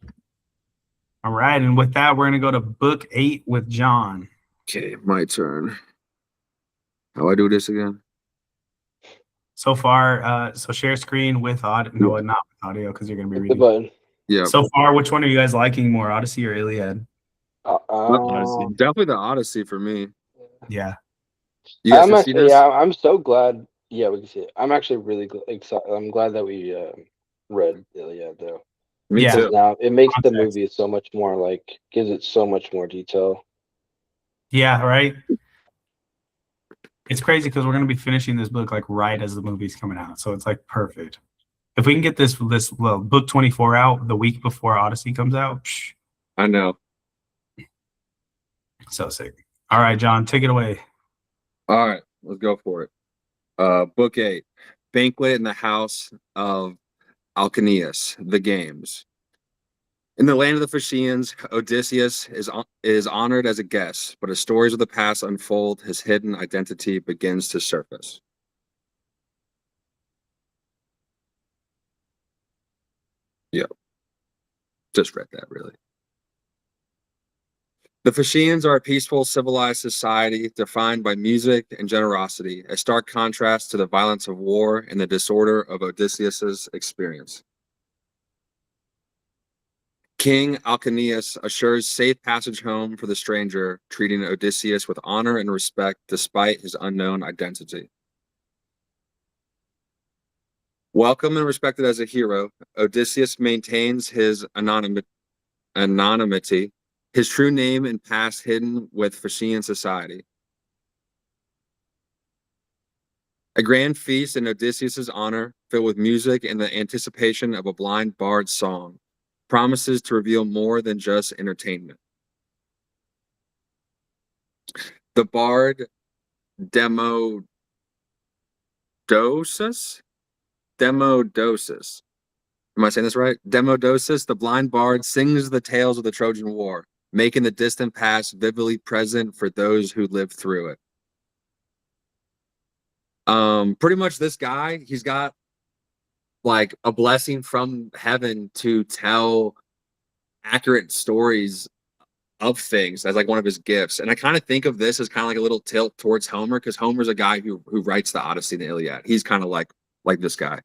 All right. And with that, we're gonna go to book 8 with John. Okay, my turn. How do I do this again? So far, so share screen with audio. No, not with audio because you're gonna be reading. The button. Yeah. So far, which one are you guys liking more, Odyssey or Iliad? Odyssey. Definitely the Odyssey for me. Yeah. I'm so glad. Yeah, we can see it. I'm actually really excited. I'm glad that we read Iliad though. Me too. Now it makes the movie so much more like gives it so much more detail. Yeah. Right. It's crazy because we're gonna be finishing this book like right as the movie's coming out, so it's like perfect. If we can get this book 24 out the week before Odyssey comes out, I know. So sick. All right, John, take it away. All right, let's go for it. Book 8, Banquet in the House of Alcaeus, The Games. In the land of the Phaeacians, Odysseus is honored as a guest, but as stories of the past unfold, his hidden identity begins to surface. Yeah, just read that, really. The Phaeacians are a peaceful, civilized society defined by music and generosity, a stark contrast to the violence of war and the disorder of Odysseus's experience. King Alcaeus assures safe passage home for the stranger, treating Odysseus with honor and respect despite his unknown identity. Welcome and respected as a hero, Odysseus maintains his anonymity His true name and past hidden with Phaeacian society. A grand feast in Odysseus' honor, filled with music and the anticipation of a blind bard's song, promises to reveal more than just entertainment. The bard Demodosus? Demodosus. Am I saying this right? Demodosus, the blind bard, sings the tales of the Trojan War, making the distant past vividly present for those who lived through it. Pretty much this guy, he's got like a blessing from heaven to tell accurate stories of things as like one of his gifts. And I kind of think of this as kind of like a little tilt towards Homer, because Homer's a guy who writes the Odyssey and the Iliad. He's kind of like this guy.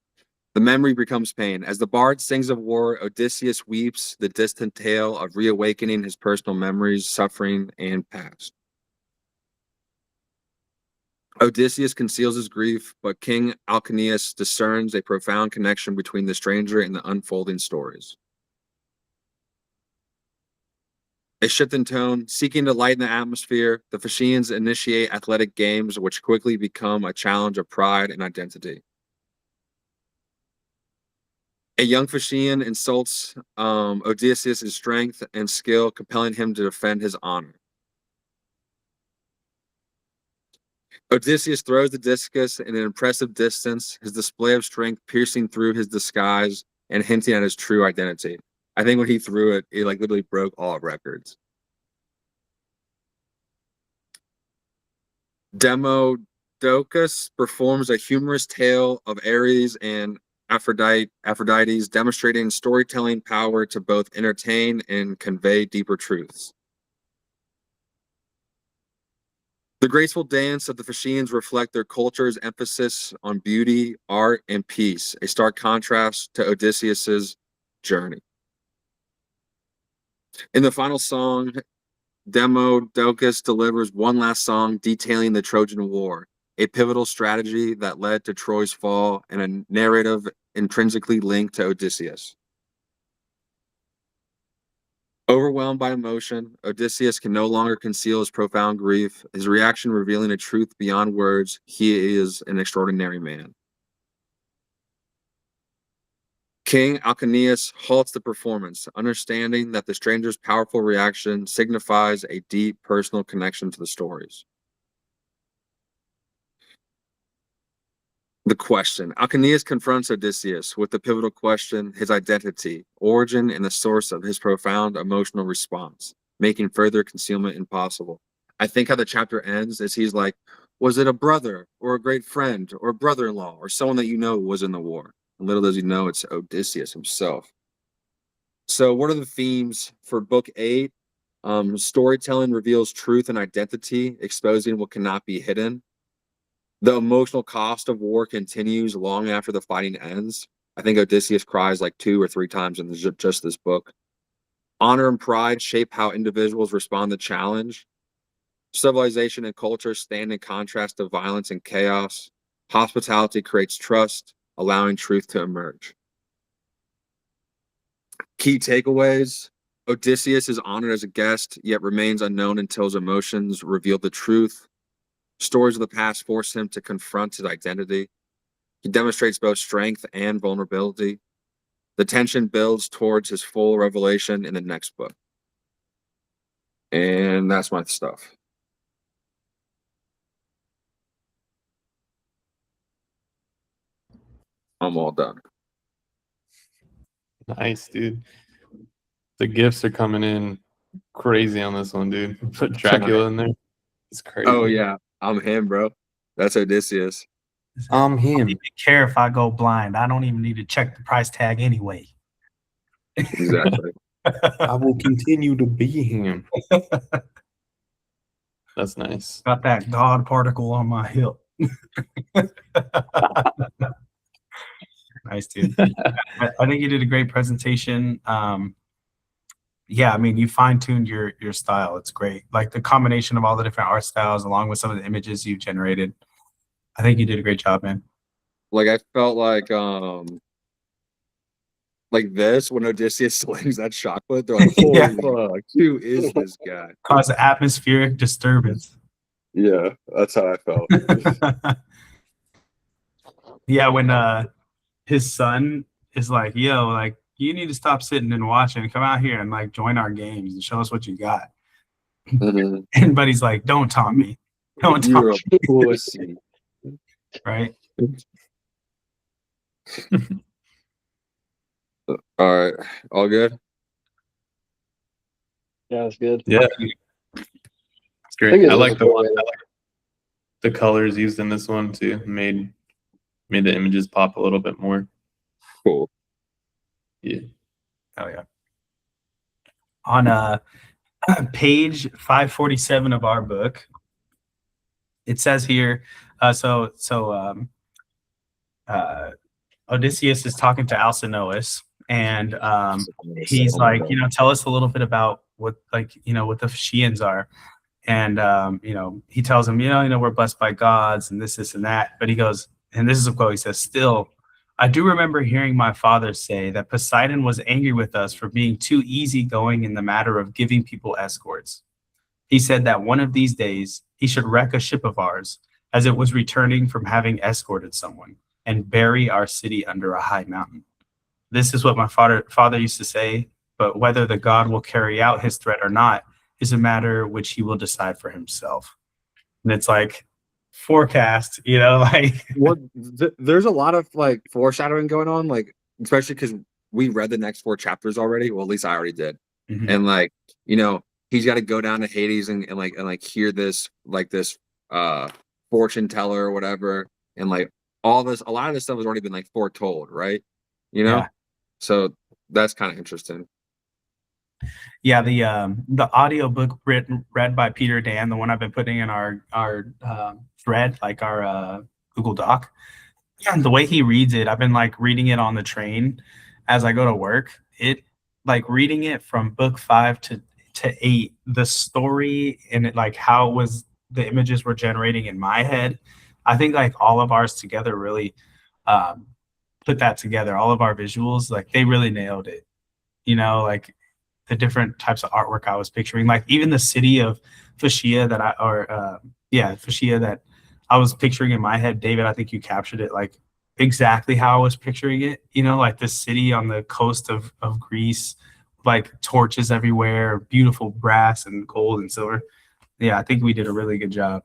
The memory becomes pain. As the bard sings of war, Odysseus weeps the distant tale of reawakening his personal memories, suffering, and past. Odysseus conceals his grief, but King Alcmeus discerns a profound connection between the stranger and the unfolding stories. A shift in tone, seeking to lighten the atmosphere, the Phaeacians initiate athletic games which quickly become a challenge of pride and identity. A young Phaeacian insults Odysseus' strength and skill, compelling him to defend his honor. Odysseus throws the discus in an impressive distance, his display of strength piercing through his disguise and hinting at his true identity. I think when he threw it, it like literally broke all records. Demodocus performs a humorous tale of Ares and Aphrodite's, demonstrating storytelling power to both entertain and convey deeper truths. The graceful dance of the Phaeacians reflect their culture's emphasis on beauty, art, and peace, a stark contrast to Odysseus's journey. In the final song, Demodocus delivers one last song detailing the Trojan War, a pivotal strategy that led to Troy's fall and a narrative intrinsically linked to Odysseus. Overwhelmed by emotion, Odysseus can no longer conceal his profound grief, his reaction revealing a truth beyond words: he is an extraordinary man. King Alcmeus halts the performance, understanding that the stranger's powerful reaction signifies a deep personal connection to the stories. The question. Alcmeus confronts Odysseus with the pivotal question, his identity, origin, and the source of his profound emotional response, making further concealment impossible. I think how the chapter ends is he's like, was it a brother or a great friend or a brother-in-law or someone that you know was in the war? And little does he know it's Odysseus himself. So what are the themes for book 8? Storytelling reveals truth and identity, exposing what cannot be hidden. The emotional cost of war continues long after the fighting ends. I think Odysseus cries like 2 or 3 times in just this book. Honor and pride shape how individuals respond to challenge. Civilization and culture stand in contrast to violence and chaos. Hospitality creates trust, allowing truth to emerge. Key takeaways. Odysseus is honored as a guest, yet remains unknown until his emotions reveal the truth. Stories of the past force him to confront his identity. He demonstrates both strength and vulnerability. The tension builds towards his full revelation in the next book. And that's my stuff. I'm all done. Nice, dude. The gifts are coming in crazy on this one, dude. Put Dracula in there. It's crazy. Oh, yeah. I'm him, bro. That's Odysseus. I'm him. I don't even care if I go blind. I don't even need to check the price tag anyway. Exactly. I will continue to be him. That's nice. Got that God particle on my hip. Nice, dude. I think you did a great presentation. Yeah, I mean, you fine-tuned your style. It's great. Like the combination of all the different art styles along with some of the images you generated. I think you did a great job, man. Like I felt like like this when Odysseus slings that chocolate. They're like, holy Yeah. fuck, who is this guy? Cause atmospheric disturbance. Yeah, that's how I felt. Yeah, when his son is like, yo, like you need to stop sitting and watching and come out here and like join our games and show us what you got. Mhm. And Buddy's like, don't taunt me. Don't You're taunt a pussy. me. Right? All right, all good. Yeah, it's good. Yeah, it's I think great. it's I like just the a one. way I like the colors used in this one too. Made the images pop a little bit more. Cool. Yeah. Oh yeah. On page 547 of our book, it says here, Odysseus is talking to Alcinous, and he's like, tell us a little bit about what what the Phaeacians are. And he tells him, we're blessed by gods and this and that. But he goes, and this is a quote, he says, still, I do remember hearing my father say that Poseidon was angry with us for being too easygoing in the matter of giving people escorts. He said that one of these days he should wreck a ship of ours as it was returning from having escorted someone and bury our city under a high mountain. This is what my father used to say, but whether the god will carry out his threat or not is a matter which he will decide for himself. And it's like forecast, like There's a lot of like foreshadowing going on, like especially because we read the next 4 chapters already. Well, at least I already did. Mhm. And like, he's got to go down to Hades and hear this fortune teller or whatever, and like all this, a lot of this stuff has already been like foretold, right? Yeah. So that's kind of interesting. Yeah, the audio book read by Peter Dan, the one I've been putting in our thread, like our Google Doc. And the way he reads it, I've been like reading it on the train as I go to work. It like reading it from book 5 to 8, the story and it like how it was the images were generating in my head. I think like all of ours together really put that together. All of our visuals, like they really nailed it. Like the different types of artwork I was picturing, like even the city of Phaeacia that Phaeacia that I was picturing in my head. David, I think you captured it like exactly how I was picturing it. Like the city on the coast of Greece, like torches everywhere, beautiful brass and gold and silver. Yeah, I think we did a really good job.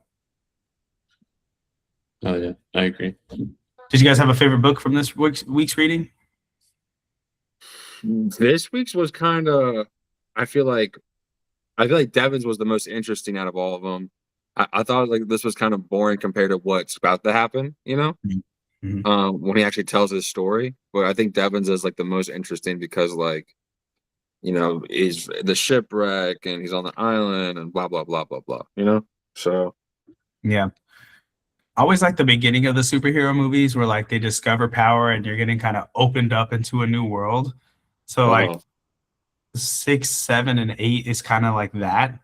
Oh yeah, I agree. Did you guys have a favorite book from this week's reading? This week's was kind of, I feel like Devin's was the most interesting out of all of them. I thought like this was kind of boring compared to what's about to happen, Mm-hmm. when he actually tells his story. But I think Devin's is like the most interesting because like, he's the shipwreck and he's on the island and blah blah blah blah blah. So yeah. I always like the beginning of the superhero movies where like they discover power and you're getting kind of opened up into a new world. So like 6, 7, and 8 is kind of like that.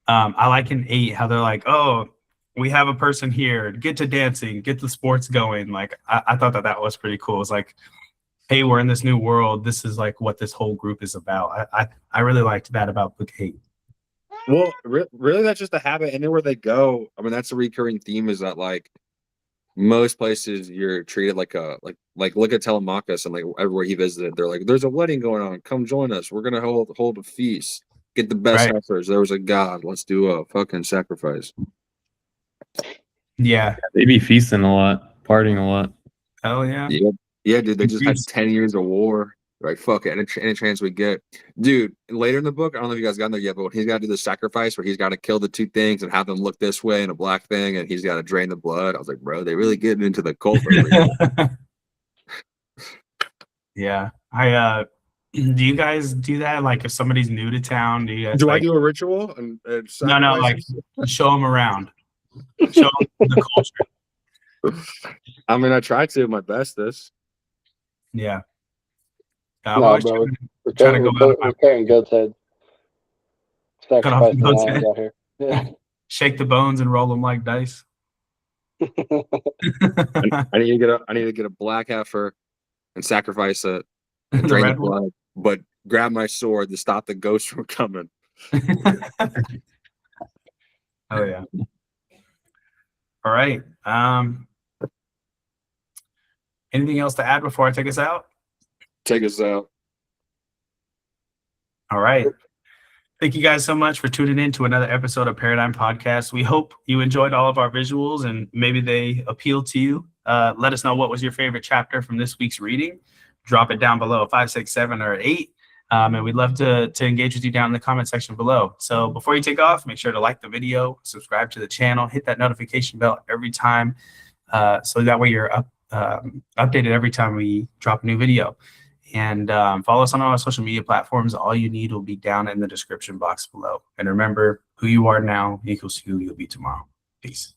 I like in 8 how they're like, oh, we have a person here, get to dancing, get the sports going. Like I thought that was pretty cool. It's like, hey, we're in this new world. This is like what this whole group is about. I really liked that about book 8. Well, really, that's just a habit. And then where they go, I mean, that's a recurring theme is that like most places you're treated like look at Telemachus and like everywhere he visited, they're like, there's a wedding going on. Come join us. We're gonna hold a feast. Get the best heifers. There was a god. Let's do a fucking sacrifice. Yeah, they be feasting a lot, partying a lot. Oh yeah. Yeah, dude. They just had 10 years of war. Like, fuck it, any chance we get. Dude, later in the book, I don't know if you guys got there yet, but he's got to do the sacrifice where he's got to kill the 2 things and have them look this way and a black thing, and he's got to drain the blood. I was like, bro, they really getting into the cult. Yeah. Do you guys do that? Like if somebody's new to town, do you guys I do a ritual? And no, like show them around. Show them the culture. I mean, I try to my bestest. Yeah. No, bro. We're carrying goat's head. Cut off the goat's Sacrificing head. out here. Yeah. Shake the bones and roll them like dice. I need to get a black heifer and sacrifice it, and The drain the red one? blood, but grab my sword to stop the ghost from coming. Oh yeah. All right. Anything else to add before I take us out? Take us out. All right. Thank you guys so much for tuning in to another episode of Paradyme Podcast. We hope you enjoyed all of our visuals and maybe they appealed to you. Let us know what was your favorite chapter from this week's reading. Drop it down below, 5, 6, 7, or 8. And we'd love to engage with you down in the comment section below. So before you take off, make sure to like the video, subscribe to the channel, hit that notification bell every time. So that way you're updated every time we drop a new video. And follow us on all our social media platforms. All you need will be down in the description box below. And remember, who you are now equals who you'll be tomorrow. Peace.